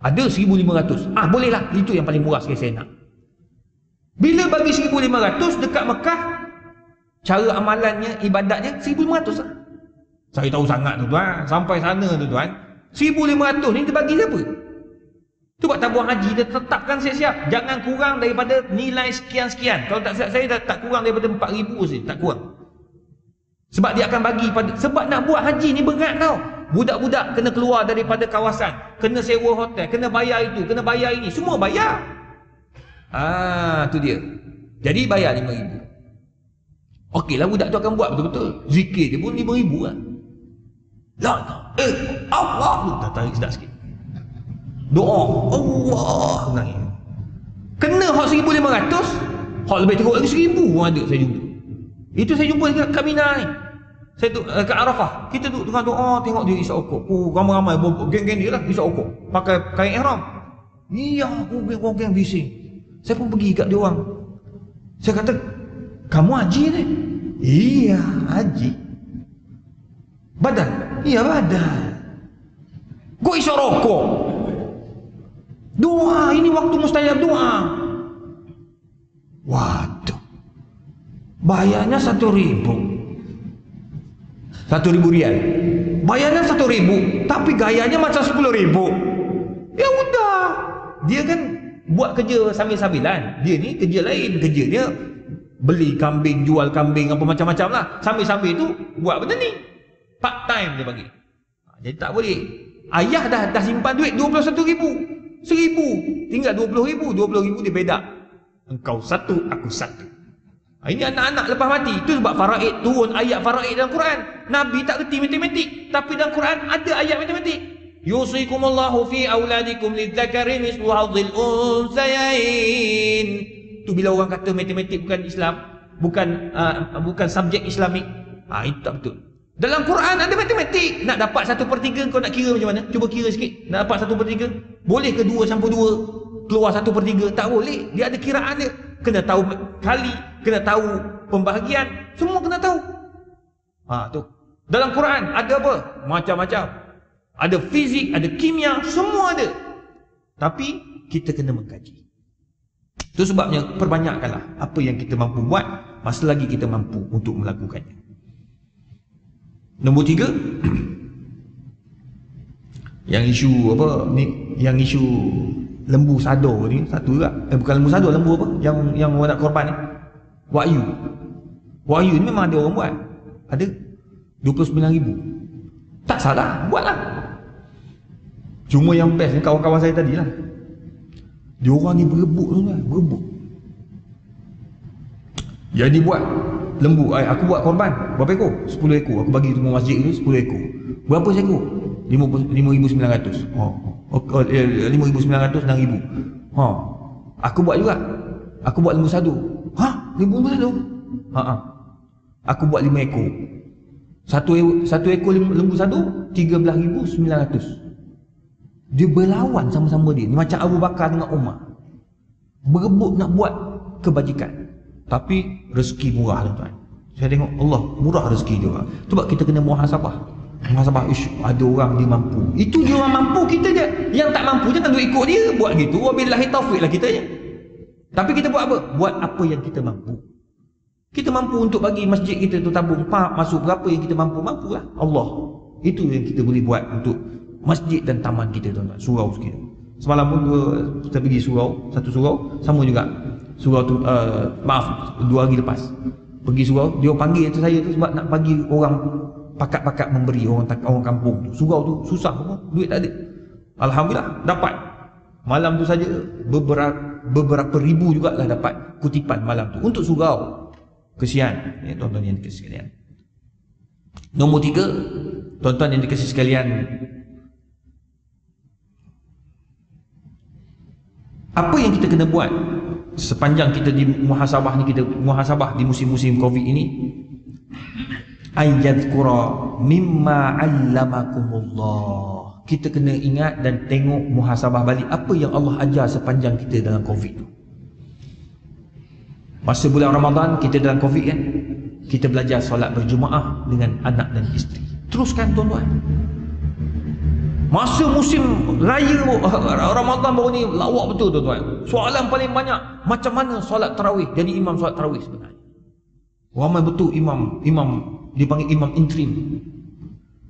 [SPEAKER 1] Ada 1,500. Bolehlah, itu yang paling murah sekali saya nak. Bila bagi 1,500 dekat Mekah, cara amalannya, ibadatnya 1,500 lah. Saya tahu sangat tu tuan. Sampai sana tu tuan, 1,500 ni dia bagi siapa? Tu buat tabung haji, dia tetapkan siap-siap. Jangan kurang daripada nilai sekian-sekian. Kalau tak siap saya tak kurang daripada 4,000 saja, tak kurang. Sebab dia akan bagi pada, sebab nak buat haji ni berat tau. Budak-budak kena keluar daripada kawasan, kena sewa hotel, kena bayar itu, kena bayar ini, semua bayar. Tu dia. Jadi bayar 5,000. Okeylah, budak tu akan buat betul-betul. Zikir dia pun 5,000 lah. Allah, dah tarik sedap sikit. Doa Allah nangis. Kena hak 1,500, hak lebih teruk lagi 1,000 pun ada saya jumpa. Itu saya jumpa kat Mina ni. Saya tu kat Arafah. Kita tu tengah doa, tengok dia isyak ukuk. Ramai-ramai geng-geng dia lah isyak ukuk. Pakai kain ihram. Iya, geng-geng bising. Saya pun pergi kat dia orang. Saya kata, kamu haji ni? Iya, haji. Badan? Iya, badan. Kau isyak rokok. Doa, ini waktu mustajab doa. Waduh. Bayarnya 1,000. 1,000 rial. Bayarnya 1,000, tapi gayanya macam 10,000. Ya udah. Dia kan buat kerja sambil-sambilan. Dia ni kerja lain. Kerja dia beli kambing, jual kambing, apa macam-macam lah. Sambil-sambil tu buat benda ni. Part time dia bagi. Jadi tak boleh. Ayah dah simpan duit 21,000. 1,000, tinggal 20,000. 20,000 dia bedak. Engkau satu, aku satu. Ini anak-anak lepas mati. Itu sebab faraid, turun ayat faraid dalam Quran. Nabi tak kerti matematik, tapi dalam Quran ada ayat matematik. Yusikumullahu fi auladikum lidzakari mislu hadzil unsayain. Itu bila orang kata matematik bukan Islam, bukan subjek Islamik. Itu tak betul. Dalam Quran ada matematik. Nak dapat 1/3 kau nak kira macam mana? Cuba kira sikit. Nak dapat 1/3. Boleh ke 2/2 keluar 1/3? Tak boleh. Dia ada kiraan dia. Kena tahu kali, kena tahu pembahagian, semua kena tahu. Tu. Dalam Quran ada apa? Macam-macam. Ada fizik, ada kimia, semua ada. Tapi kita kena mengkaji. Itu sebabnya perbanyakkanlah apa yang kita mampu buat, masa lagi kita mampu untuk melakukannya. Nombor 3, yang isu apa ni, yang isu lembu sado ni satu juga. Bukan lembu sado, lembu apa? Yang orang nak korban ni. Wahyu ni memang ada orang buat. Ada 29,000. Tak salah, buatlah. Cuma yang best ni kawan-kawan saya tadi lah. Dia orang ni berebut tu kan, berebut. Jadi buat lembu, aku buat korban berapa ekor? 10 ekor. Aku bagi semua masjid tu 10 ekor. Berapa ekor? 5,900. 5,900, 6,000. Aku buat juga. Aku buat lembu sadu. Lembu sadu? Aku buat 5 ekor. Satu ekor lembu sadu 13,900. Dia berlawan sama-sama dia. Macam Abu Bakar dengan Umar. Berebut nak buat kebajikan. Tapi rezeki murah tuan-tuan. Saya tengok Allah murah rezeki dia orang. Sebab kita kena muhasabah. Muhasabah, ada orang dia mampu. Itu dia orang mampu, kita je. Yang tak mampu jangan duk ikut dia. Buat gitu, wabillahi taufiq lah kita je. Tapi kita buat apa? Buat apa yang kita mampu. Kita mampu untuk bagi masjid kita tu tabung masuk berapa yang kita mampu, mampulah. Allah. Itu yang kita boleh buat untuk masjid dan taman kita tuan-tuan. Surau kita. Semalam pun kita pergi surau, satu surau, sama juga. Surau tu, 2 hari lepas pergi surau, dia panggil saya tu sebab nak bagi orang pakat-pakat memberi orang kampung tu. Surau tu susah apa? Duit tak ada. Alhamdulillah dapat. Malam tu saja beberapa ribu jugalah dapat kutipan malam tu untuk surau. Kesian ya, tuan-tuan yang dikasih sekalian. Nombor 3, tuan-tuan yang dikasih sekalian, apa yang kita kena buat sepanjang kita di muhasabah ni, kita muhasabah di musim-musim Covid ini, ayyadhkura mimma 'allamakumullah. Kita kena ingat dan tengok muhasabah balik apa yang Allah ajar sepanjang kita dalam Covid tu. Masa bulan Ramadan kita dalam Covid kan, kita belajar solat berjemaah dengan anak dan isteri. Teruskan tuan-tuan. Masa musim raya Ramadan baru ni lawak betul tuan-tuan. Soalan paling banyak, macam mana solat tarawih, jadi imam solat tarawih sebenarnya. Ramai betul imam dipanggil imam interim.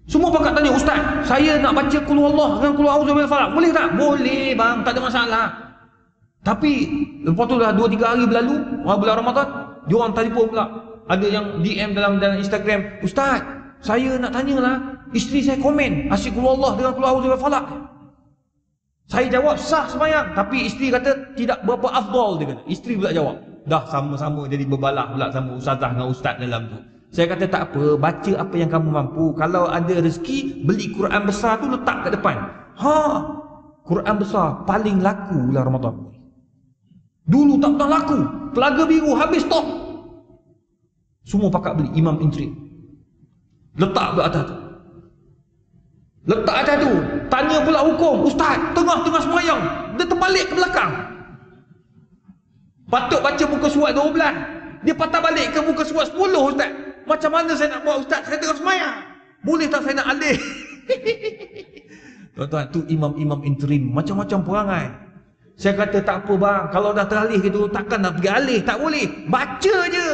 [SPEAKER 1] Semua pakat tanya, ustaz, saya nak baca qul huwallah dengan qul a'udzu birabbil falaq. Boleh tak? Boleh bang, tak ada masalah. Tapi lepas tu dah 2-3 hari berlalu, bulan Ramadan, dia orang telefon pula. Ada yang DM dalam Instagram, ustaz, saya nak tanyalah, isteri saya komen asyik qul huwallah dengan qul a'udzu birabbil falaq. Saya jawab sah sembahyang, tapi isteri kata tidak berapa afdal, dia kata. Isteri pula jawab. Dah sama-sama jadi berbalah pula sama ustazah dengan ustaz dalam tu. Saya kata tak apa, baca apa yang kamu mampu. Kalau ada rezeki, beli Quran besar tu letak kat depan. Quran besar paling laku bulan Ramadan. Dulu tak pernah laku. Telaga Biru habis stok. Semua pakat beli, imam interim. Letak kat atas tu. Letak atas tu. Tanya pula hukum, ustaz, tengah-tengah semayang, dia terbalik ke belakang. Patut baca muka surat 12, dia patah balik ke muka surat 10, ustaz. Macam mana saya nak buat, ustaz? Saya tengah semayang. Boleh tak saya nak alih? Tuan-tuan, tu imam-imam interim, macam-macam perangai. Saya kata tak apa bang, kalau dah teralih gitu, takkan nak pergi alih, tak boleh. Baca je.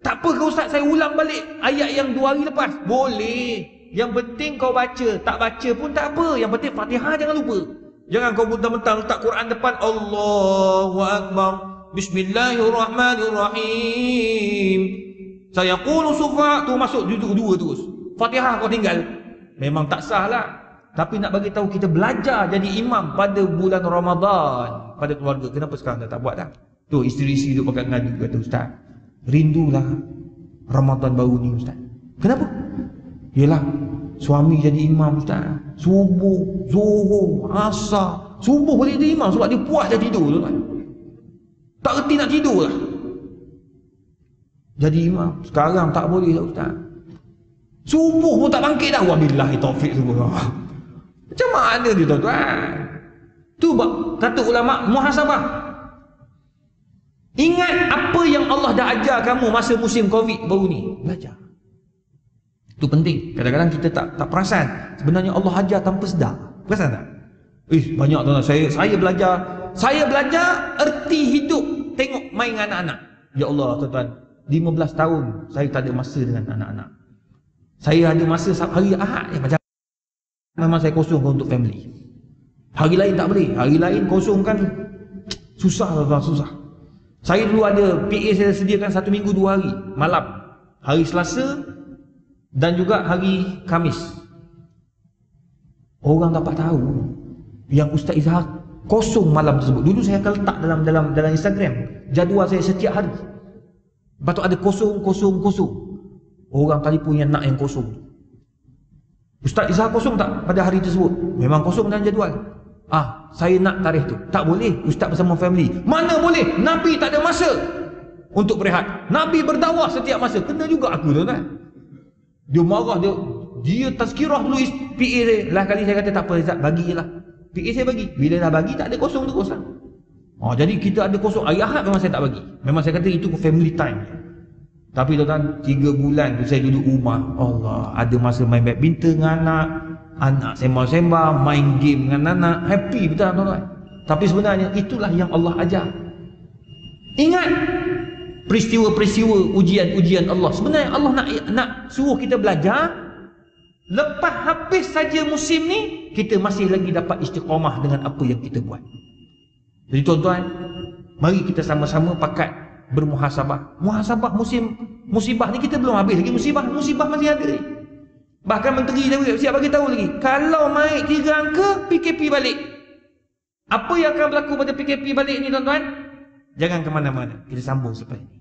[SPEAKER 1] Tak apa ke ustaz, saya ulang balik ayat yang 2 hari lepas? Boleh. Yang penting kau baca, tak baca pun tak apa. Yang penting Fatihah jangan lupa. Jangan kau mentang-mentang letak Quran depan, Allahu Akbar, Bismillahirrahmanirrahim, saya qulu sufa, tu masuk duduk 2 terus. Fatihah kau tinggal. memang tak sah lah. Tapi nak bagi tahu kita belajar jadi imam pada bulan Ramadan pada keluarga. Kenapa sekarang dah tak buat dah? Tu isteri-isteri duk pakai ngadu kata, ustaz, rindulah Ramadan baru ni ustaz. Kenapa? Yelah, suami jadi imam ustaz. Subuh, zuhur, asar. Subuh boleh jadi imam sebab dia puas dah tidur tu kan. Tak reti nak tidur lah. Jadi imam. Sekarang tak boleh lah ustaz. Subuh pun tak bangkit dah. Wabillahi taufik semua. Macam mana dia tuan-tuan? Tu kata ulama muhasabah. Ingat apa yang Allah dah ajar kamu masa musim Covid baru ni. Belajar. Itu penting. Kadang-kadang kita tak perasan. Sebenarnya Allah ajar tanpa sedar. Perasan tak? Banyak tuan-tuan. Saya belajar. Saya belajar erti hidup. Tengok main dengan anak-anak. Ya Allah tuan-tuan. 15 tahun saya tak ada masa dengan anak-anak. Saya ada masa hari Ahad macam memang saya kosongkan untuk family. Hari lain tak boleh. Hari lain kosongkan susah tuan-tuan, susah. Saya dulu ada PA saya sediakan 1 minggu 2 hari malam. Hari Selasa dan juga hari Khamis. Orang dapat tahu yang Ustaz Izhar kosong malam tersebut. Dulu saya akan letak dalam Instagram jadual saya setiap hari. Lepas tu ada kosong. Orang telefon yang nak yang kosong. Ustaz Izhar kosong tak pada hari tersebut? Memang kosong dalam jadual. Saya nak tarikh tu. Tak boleh, Ustaz bersama family. Mana boleh? Nabi tak ada masa untuk berehat. Nabi berdakwah setiap masa. Kena juga aku tu kan. Dia marah, dia tazkirah dulu PA saya. Lah kali saya kata tak apa Ustaz, bagi je lah. PA saya bagi. Bila dah bagi tak ada kosong tu kosong. Jadi kita ada kosong. Hari Ahad memang saya tak bagi. Memang saya kata itu family time. Tapi tuan-tuan, 3 bulan tu saya duduk rumah. Allah, ada masa main badminton dengan anak sembang-sembang, main game dengan anak. Happy betul tuan-tuan. Tapi sebenarnya itulah yang Allah ajar. Ingat peristiwa-peristiwa ujian-ujian Allah. Sebenarnya Allah nak suruh kita belajar. Lepas habis saja musim ni, kita masih lagi dapat istiqamah dengan apa yang kita buat. Jadi tuan-tuan, mari kita sama-sama pakat bermuhasabah. Muhasabah musim musibah ni kita belum habis lagi. Musibah masih ada ni. Bahkan menteri dah siap bagi tahu lagi, kalau naik 3 angka PKP balik. Apa yang akan berlaku pada PKP balik ni tuan-tuan? Jangan ke mana-mana. Kita sambung selepas ini.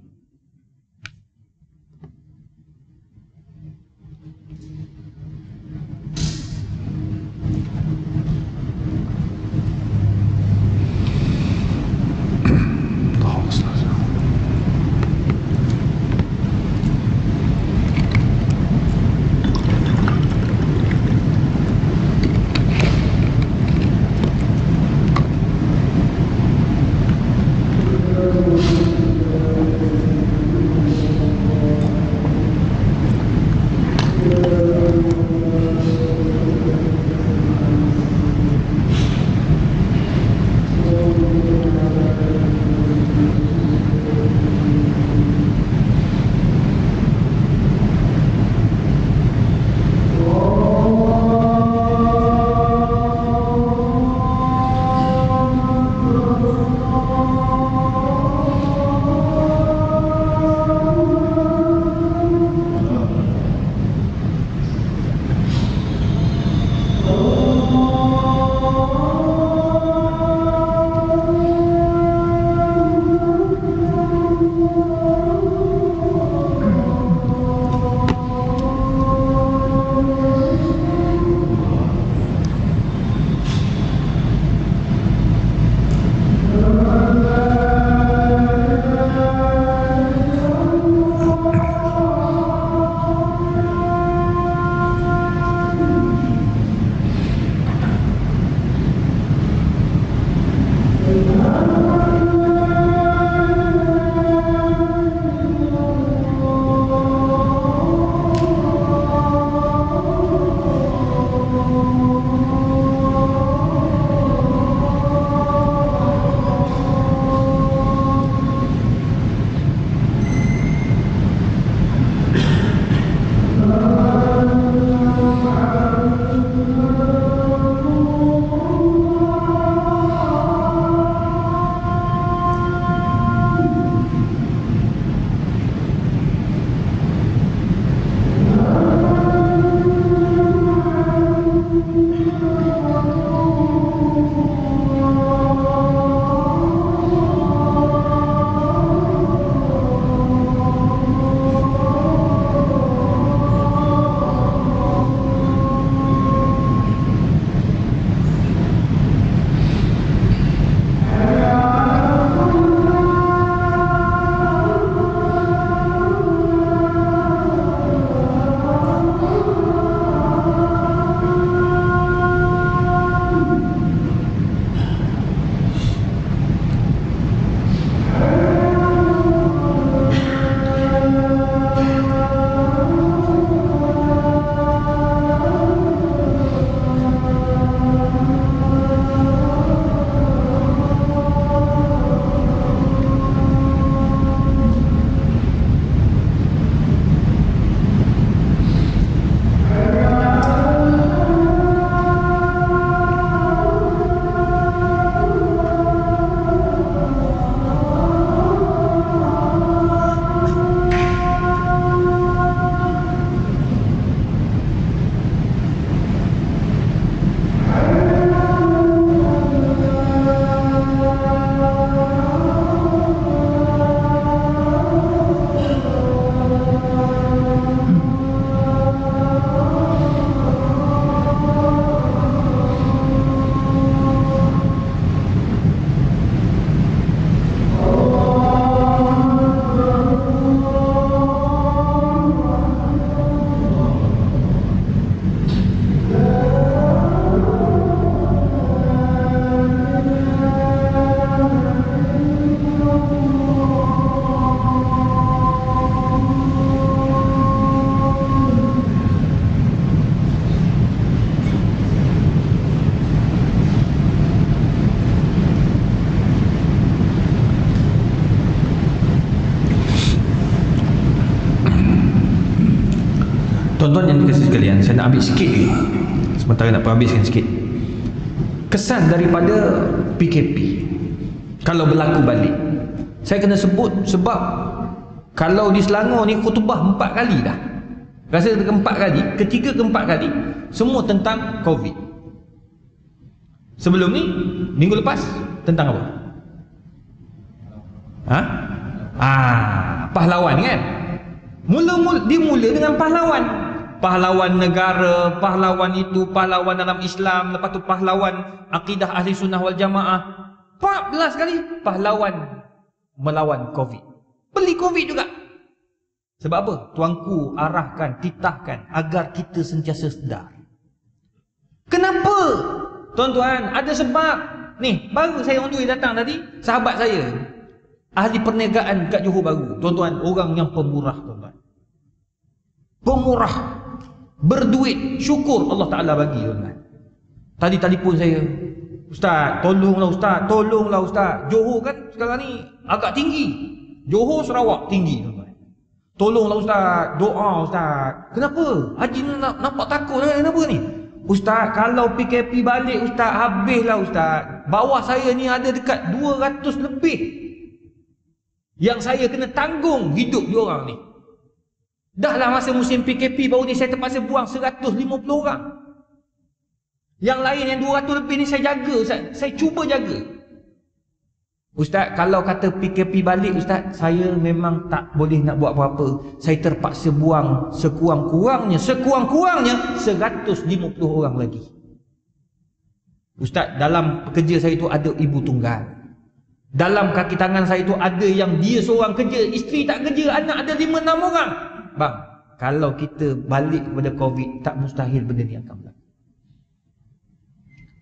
[SPEAKER 1] Tuan-tuan yang dikasihi sekalian, saya nak ambil sikit lagi, sementara nak habiskan sikit kesan daripada PKP kalau berlaku balik. Saya kena sebut sebab kalau di Selangor ni khutbah 4 kali dah, rasa keempat kali, ketiga keempat kali semua tentang COVID. Sebelum ni minggu lepas tentang apa? Pahlawan kan. Dimula dengan pahlawan. Pahlawan negara, pahlawan itu, pahlawan dalam Islam, lepas tu pahlawan akidah ahli sunnah wal jamaah. 14 kali pahlawan melawan COVID. Beli COVID juga. Sebab apa? Tuanku arahkan, titahkan agar kita sentiasa sedar. Kenapa? Tuan-tuan, ada sebab. Ni, baru saya on the way datang tadi, sahabat saya ahli perniagaan kat Johor Bahru. Tuan-tuan, orang yang pemurah, tuan-tuan. Pemurah, berduit, syukur Allah Ta'ala bagi, tuan-tuan. Tadi telefon saya, Ustaz, tolonglah Ustaz. Johor kan sekarang ni agak tinggi. Johor, Sarawak tinggi, tuan-tuan. Tolonglah Ustaz, doa Ustaz. Kenapa? Haji nampak takut, kenapa ni? Ustaz, kalau PKP balik Ustaz, habislah Ustaz. Bawah saya ni ada dekat 200 lebih yang saya kena tanggung hidup diorang ni. Dah lah masa musim PKP baru ni saya terpaksa buang 150 orang. Yang lain yang 200 lebih ni saya jaga Ustaz. Saya cuba jaga. Ustaz, kalau kata PKP balik Ustaz, saya memang tak boleh nak buat apa-apa. Saya terpaksa buang sekurang-kurangnya 150 orang lagi. Ustaz, dalam pekerja saya tu ada ibu tunggal. Dalam kaki tangan saya tu ada yang dia seorang kerja, isteri tak kerja, anak ada 5-6 orang. Bang, kalau kita balik kepada COVID, tak mustahil benda ni akan berlaku.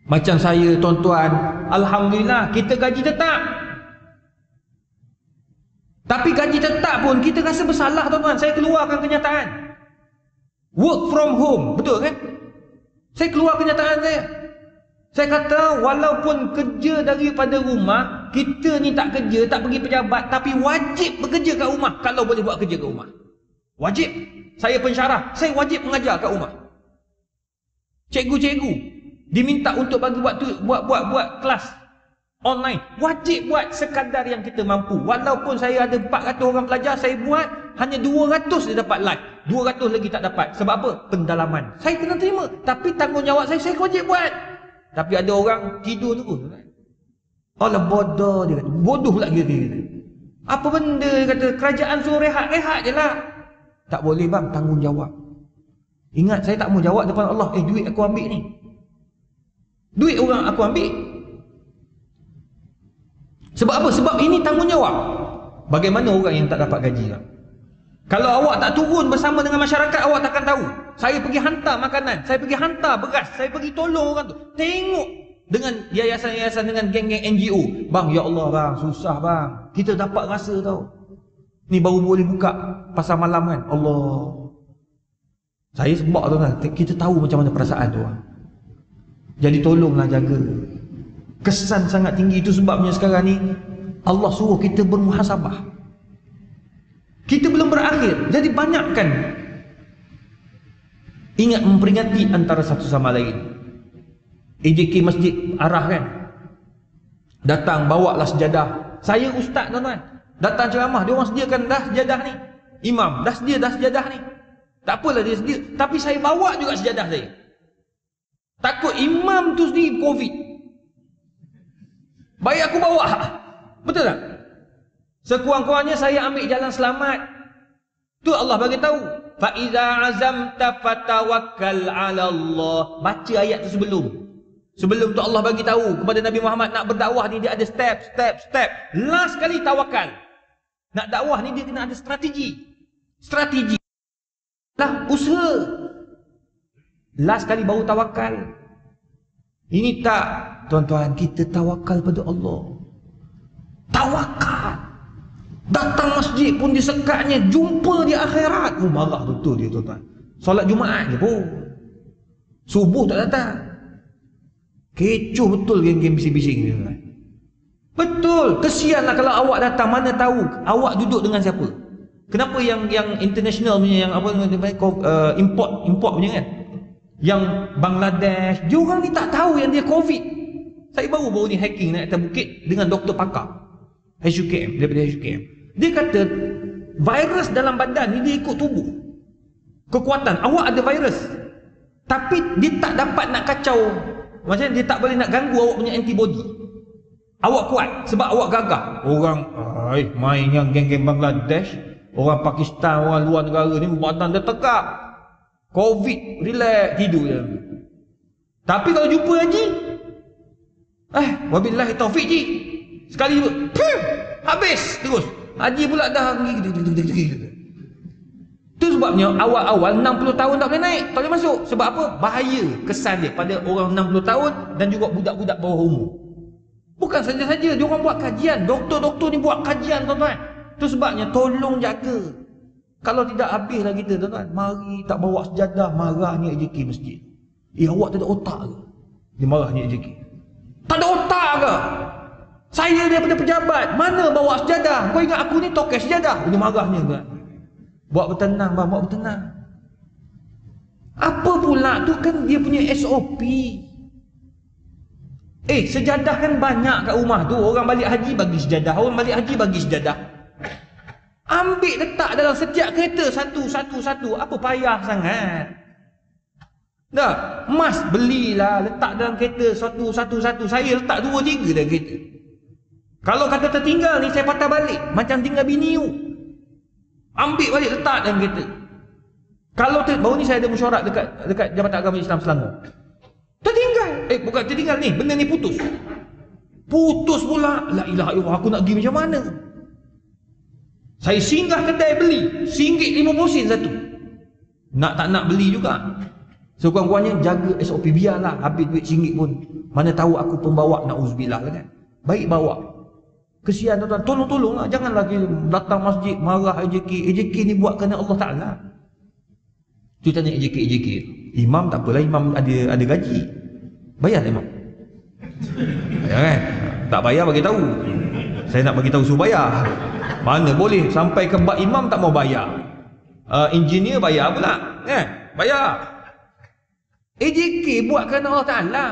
[SPEAKER 1] Macam saya, tuan-tuan, alhamdulillah kita gaji tetap. Tapi gaji tetap pun kita rasa bersalah, tuan-tuan. Saya keluarkan kenyataan. Work from home, betul kan? Saya keluar kenyataan saya. Saya kata walaupun kerja daripada rumah, kita ni tak kerja, tak pergi pejabat, tapi wajib bekerja kat rumah kalau boleh buat kerja kat rumah. Wajib. Saya pensyarah, saya wajib mengajar kat rumah. Cikgu-cikgu diminta untuk bagi buat kelas online. Wajib buat sekadar yang kita mampu. Walaupun saya ada 400 orang pelajar, saya buat hanya 200 dia dapat live. 200 lagi tak dapat. Sebab apa? Pendalaman. Saya kena terima. Tapi tanggungjawab saya wajib buat. Tapi ada orang tidur terus. Alah bodoh, dia kata. Bodoh pula dia kata. Apa benda, dia kata, kerajaan suruh rehat je lah. Tak boleh bang, tanggungjawab. Ingat, saya tak mau jawab depan Allah, duit aku ambil ni. Duit orang aku ambil. Sebab apa? Sebab ini tanggungjawab. Bagaimana orang yang tak dapat gaji bang? Kalau awak tak turun bersama dengan masyarakat, awak takkan tahu. Saya pergi hantar makanan, saya pergi hantar beras, saya pergi tolong orang tu. Tengok dengan yayasan-yayasan, dengan geng-geng NGO. Bang, ya Allah bang, susah bang. Kita dapat rasa tau. Ni baru boleh buka pasar malam kan. Allah. Saya sebab tu kan, kita tahu macam mana perasaan tu. Jadi tolonglah jaga. Kesan sangat tinggi, itu sebabnya sekarang ni Allah suruh kita bermuhasabah. Kita belum berakhir. Jadi banyakkan ingat memperingati antara satu sama lain. AJK Masjid arahkan, datang bawalah sejadah. Saya ustaz tuan-tuan, datang ceramah, dia orang sediakan dah sejadah ni. Imam dah sejadah ni. Tak apalah dia sedia, tapi saya bawa juga sejadah saya. Takut imam tu sendiri COVID. Baik aku bawa. Betul tak? Sekurang-kurangnya saya ambil jalan selamat. Tu Allah bagi tahu. Fa iza azamta fatawakkal 'ala Allah. Baca ayat tu sebelum. Sebelum tu Allah bagi tahu kepada Nabi Muhammad nak berdakwah ni dia ada step. Last kali tawakal. Nak dakwah ni dia kena ada strategi. Strategi lah usaha. Last kali baru tawakal. Ini tak, tuan-tuan, kita tawakal pada Allah. Tawakal. Datang masjid pun disekatnya, jumpa di akhirat. Marah betul dia, tuan-tuan. Solat Jumaat je pun. Subuh tak datang. Kecoh betul geng-geng bising-bising ni, tuan-tuan. Betul. Kesianlah kalau awak datang, mana tahu awak duduk dengan siapa. Kenapa yang international punya, yang apa import punya kan, yang Bangladesh, dia orang ni tak tahu yang dia COVID. Saya baru ni hacking naik atas bukit dengan doktor pakar HUKM, daripada HUKM. Dia kata virus dalam badan ni dia ikut tubuh. Kekuatan awak ada virus, tapi dia tak dapat nak kacau, macam dia tak boleh nak ganggu awak punya antibody. Awak kuat sebab awak gagah. Orang main yang geng-geng Bangladesh, orang Pakistan, orang luar negara ni badan dia tegak, COVID, relax, tidur je. Tapi kalau jumpa Haji, wabillahi taufik ji, sekali jumpa, habis terus. Haji pula dah tu sebabnya awal-awal 60 tahun tak boleh naik, tak boleh masuk. Sebab apa? Bahaya kesan dia pada orang 60 tahun dan juga budak-budak bawah umur. Bukan saja-saja dia orang buat kajian, doktor-doktor ni buat kajian tuan-tuan. Tu sebabnya tolong jaga. Kalau tidak habislah kita tuan-tuan. Mari tak bawa sejadah, marahnya AJK masjid. Awak tak ada otak ke? Dia marahnya AJK. Tak ada otak ke? Saya daripada pejabat, mana bawa sejadah? Kau ingat aku ni toket sejadah? Dia marahnya tuan. Buat bertenang bang, buat bertenang. Apa pula tu kan dia punya SOP. Sejadah kan banyak kat rumah tu. Orang balik haji bagi sejadah, orang balik haji bagi sejadah. Ambil letak dalam setiap kereta satu. Apa payah sangat? Dah, emas belilah, letak dalam kereta satu. Saya letak 2-3 dalam kereta. Kalau kata tertinggal ni, saya patah balik macam tinggal bini you. Ambil balik letak dalam kereta. Kalau baru ni saya ada mesyuarat dekat Jabatan Agama Islam Selangor. Tertinggal. Bukan tertinggal ni, benda ni putus. Putus pula. La ilaha illallah, aku nak pergi macam mana? Saya singgah kedai beli RM1.50 satu. Tak nak beli juga. So kurang-kurangnya jaga SOP, biarlah habis duit RM1 pun. Mana tahu aku pembawa, na'uzubillah kan. Baik bawa. Kesian tuan-tuan, tolong-tolonglah. Jangan lagi datang masjid marah AJK. AJK ni buat kerana Allah Ta'ala. Tu tanya AJK. Imam tak apalah, imam ada gaji. Bayar imam. Bayar kan? Tak bayar bagi tahu. Saya nak bagi tahu suruh bayar. Mana boleh sampai ke bab imam tak mau bayar. Engineer bayar pula, kan? Bayar. AJK buat kerana Allah Ta'ala.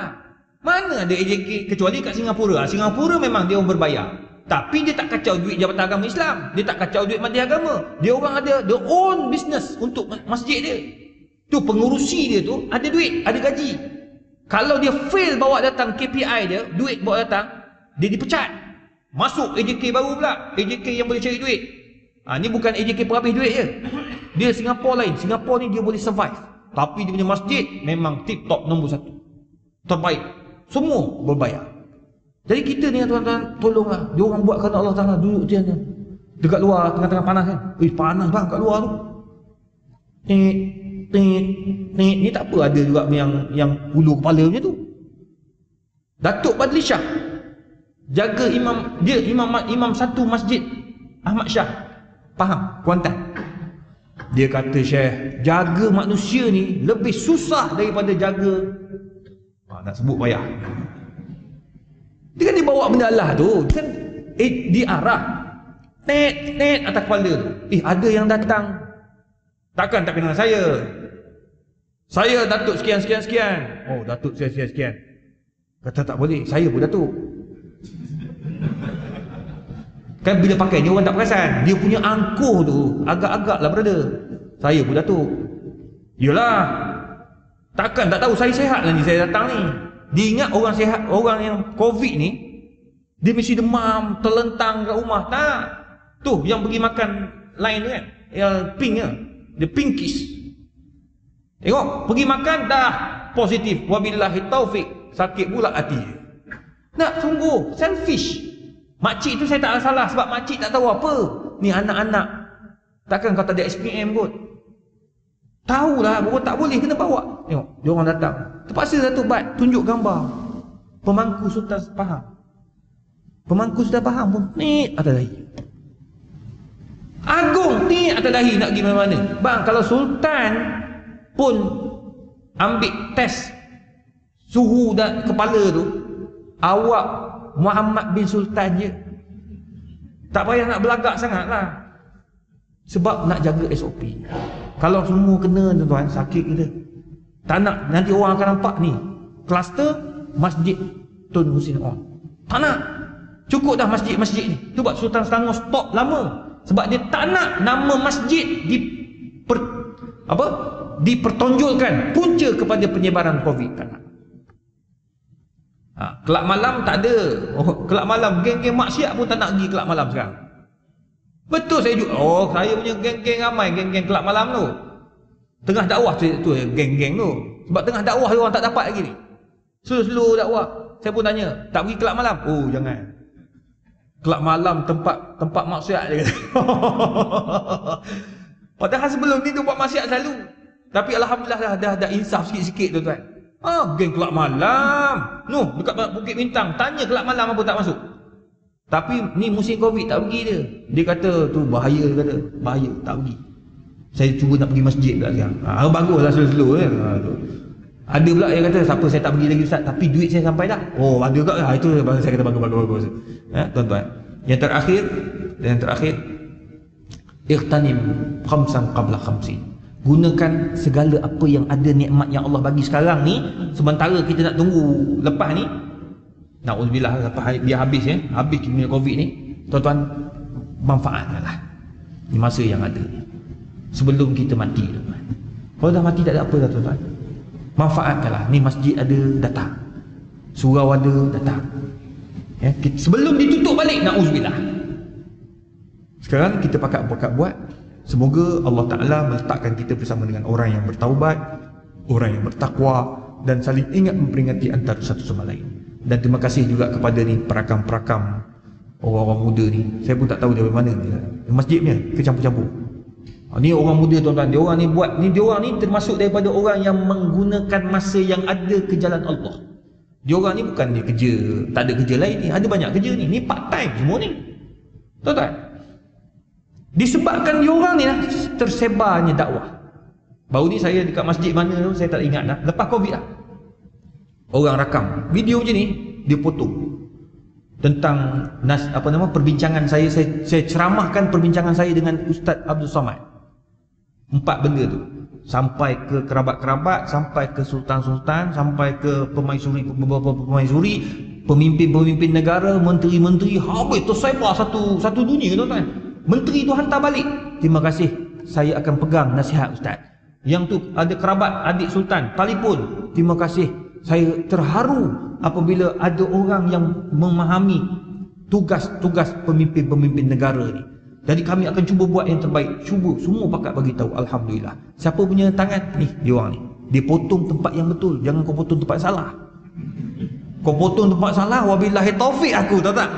[SPEAKER 1] Mana ada AJK kecuali kat Singapura. Singapura memang dia orang berbayar. Tapi dia tak kacau duit Jabatan Agama Islam. Dia tak kacau duit Majlis Agama. Dia orang ada their own business untuk masjid dia. Tu pengurusi dia tu ada duit, ada gaji. Kalau dia fail bawa datang KPI dia, duit bawa datang, dia dipecat. Masuk AJK baru pula. AJK yang boleh cari duit. Ni bukan AJK perhabis duit je. Dia Singapura lain. Singapura ni dia boleh survive. Tapi dia punya masjid memang tip top nombor 1. Terbaik. Semua berbayar. Jadi kita ni tuan-tuan, tolonglah. Dia orang buat kerana Allah Ta'ala. Duduk dia dekat luar, tengah-tengah panas kan. Panas bang kat luar tu. Ni tak apa, ada juga yang ulu kepala macam tu. Datuk Badli Shah jaga imam, dia imam satu masjid Ahmad Shah Pahang, Kuantan. Dia kata, Syekh, jaga manusia ni lebih susah daripada jaga nak sebut payah. Dia kan dia bawa benda Allah tu kan, diarah net atas kepala tu. Ada yang datang, takkan tak kenal saya. Saya Datuk sekian. Oh, Datuk sekian. Kata tak boleh, saya pun Datuk. Kan bila pakai ni orang tak perasan. Dia punya angkuh tu agak-agak lah brother. Saya pun Datuk. Yelah, takkan tak tahu saya sihat lah ni, saya datang ni. Dia ingat orang sihat, orang yang COVID ni dia mesti demam, terlentang kat rumah. Tak. Tu yang pergi makan lain tu kan, yang pink kan, dia pinkish. Tengok, pergi makan dah positif. Wabillahi taufik, sakit pula hati. Nak sungguh selfish. Makcik tu saya tak salah sebab makcik tak tahu apa. Ni anak-anak. Takkan kau tak ada SPM kot. Tahulah bahawa tak boleh, kena bawa. Tengok, dia orang datang. Terpaksa Datuk Bat tunjuk gambar pemangku Sultan Pahang. Pemangku Sultan Pahang pun ni atas dahi. Agung ni atas dahi, nak pergi mana-mana. Bang, kalau Sultan pun ambil test suhu dan kepala tu, awak Muhammad bin Sultan je. Tak payah nak belagak sangat lah. Sebab nak jaga SOP. Kalau semua kena tuan-tuan, sakit kita. Tak nak, nanti orang akan nampak ni kluster Masjid Tun Hussein On. Tak nak. Cukup dah masjid-masjid ni. Tu buat Sultan Selangor stop lama. Sebab dia tak nak nama masjid dipertonjolkan punca kepada penyebaran COVID. Tak nak. Kelab malam tak ada. Kelab malam, geng-geng maksiat pun tak nak pergi kelab malam sekarang. Betul saya juga. Saya punya geng-geng ramai, geng-geng kelab malam tu. Tengah dakwah tu geng-geng tu. Sebab tengah dakwah orang tak dapat lagi ni. Slow-slow dakwah. Saya pun tanya, tak pergi kelab malam? Oh, jangan. Kelab malam tempat maksiat dia kata. Padahal sebelum ni tu buat maksiat selalu. Tapi alhamdulillah dah insaf sikit-sikit tu tuan. Geng kelab malam. Dekat Bukit Bintang, tanya kelab malam apa tak masuk. Tapi ni musim Covid tak pergi dia. Dia kata tu bahaya, dia kata. Bahaya, tak pergi. Saya cuba nak pergi masjid pula sekarang. Baguslah slow-slow kan. Ada pula yang kata, siapa saya tak pergi lagi Ustaz, tapi duit saya sampai dah. Ada juga lah. Itu saya kata bagus. Tuan-tuan. Yang terakhir, ightanim khamsan qabla khamsin. Gunakan segala apa yang ada, nikmat yang Allah bagi sekarang ni. Sementara kita nak tunggu lepas ni, na'udzubillah, lepas dia habis habis punya Covid ni, tuan-tuan, manfaatkanlah ni masa yang ada sebelum kita mati, tuan-tuan. Kalau dah mati tak ada apa dah, tuan-tuan. Manfaatkanlah ni, masjid ada, datang. Surau ada, datang. Sebelum ditutup balik, na'udzubillah. Sekarang kita pakat buat. Semoga Allah Ta'ala meletakkan kita bersama dengan orang yang bertaubat, orang yang bertakwa, dan saling ingat memperingati antara satu sama lain. Dan terima kasih juga kepada ni perakam-perakam orang-orang muda ni. Saya pun tak tahu dari mana ni. Masjidnya kecampur-campur. Ni orang muda, tuan-tuan. Dia orang ni termasuk daripada orang yang menggunakan masa yang ada ke jalan Allah. Dia orang ni bukan dia kerja, tak ada kerja lain ni. Ada banyak kerja ni. Ni part time semua ni. Tuan-tuan. Disebabkan diorang ni lah tersebarnya dakwah. Baru ni saya dekat masjid mana tu, saya tak ingat dah. Lepas Covid lah, orang rakam video macam ni, dia potong tentang perbincangan saya ceramahkan perbincangan saya dengan Ustaz Abdul Somad. 4 benda tu, sampai ke kerabat-kerabat, sampai ke sultan-sultan, sampai ke beberapa pemaisuri, pemimpin-pemimpin negara, menteri-menteri. Habis tersebar satu dunia, tuan-tuan. Menteri tu hantar balik, terima kasih, saya akan pegang nasihat Ustaz. Yang tu ada kerabat adik sultan telefon, terima kasih, saya terharu apabila ada orang yang memahami tugas-tugas pemimpin-pemimpin negara ni. Jadi kami akan cuba buat yang terbaik. Cuba semua pakat bagi tahu. Alhamdulillah. Siapa punya tangan ni? Dia orang ni. Dia potong tempat yang betul, jangan kau potong tempat salah. Kau potong tempat salah, wabillahi taufik aku, tahu tak?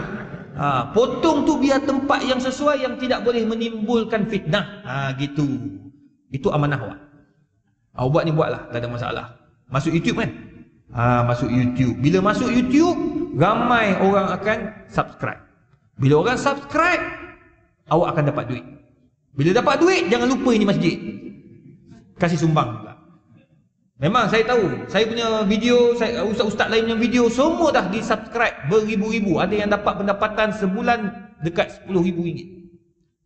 [SPEAKER 1] Potong tu biar tempat yang sesuai, yang tidak boleh menimbulkan fitnah. Gitu. Itu amanah awak. Awak buat ni buatlah, tak ada masalah. Masuk YouTube kan? Masuk YouTube. Bila masuk YouTube, ramai orang akan subscribe. Bila orang subscribe, awak akan dapat duit. Bila dapat duit, jangan lupa ini masjid. Kasih sumbang pula. Memang saya tahu, saya punya video, ustaz-ustaz lain punya video, semua dah di subscribe beribu-ribu. Ada yang dapat pendapatan sebulan dekat RM10,000.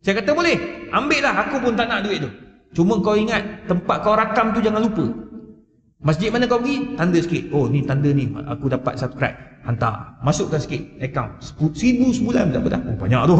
[SPEAKER 1] Saya kata boleh, ambil lah, aku pun tak nak duit tu. Cuma kau ingat, tempat kau rakam tu jangan lupa. Masjid mana kau pergi, tanda sikit. Oh ni tanda ni, aku dapat subscribe. Hantar, masukkan sikit account. RM1,000 sebulan tak apa dah. Oh banyak tu.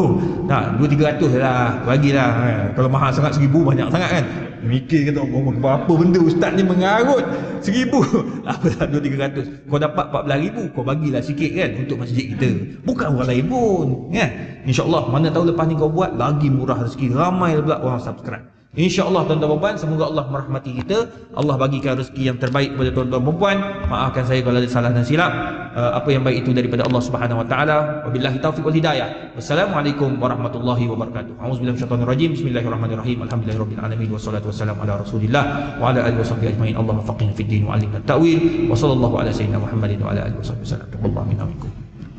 [SPEAKER 1] Nah, 200-300 lah, bagilah. Kalau mahal sangat RM1,000 banyak sangat kan. Mikir kata, apa benda ustaz ni mengarut RM1,000. Apa dah 200-300. Kau dapat RM14,000, kau bagilah sikit kan untuk masjid kita. Bukan orang lain pun kan. InsyaAllah, mana tahu lepas ni kau buat lagi murah rezeki. Ramai pula orang subscribe. InsyaAllah tuan-tuan dan puan, semoga Allah merahmati kita. Allah bagikan rezeki yang terbaik kepada tuan-tuan dan puan. Maafkan saya kalau ada salah dan silap. Apa yang baik itu daripada Allah Subhanahu wa taala. Wabillahi taufiq wal hidayah. Wassalamualaikum warahmatullahi wabarakatuh. A'udzubillahi minasyaitonir rajim. Bismillahirrahmanirrahim. Alhamdulillahirabbil alamin wassalatu wassalamu ala Rasulillah wa ala alihi washabbihi ajmain. Allahumma faqihna fid din wa 'allimna at-ta'wil. Wa sallallahu ala sayyidina Muhammadin wa ala alihi washabbihi wasallam. Taqabbalallahu minna wa minkum.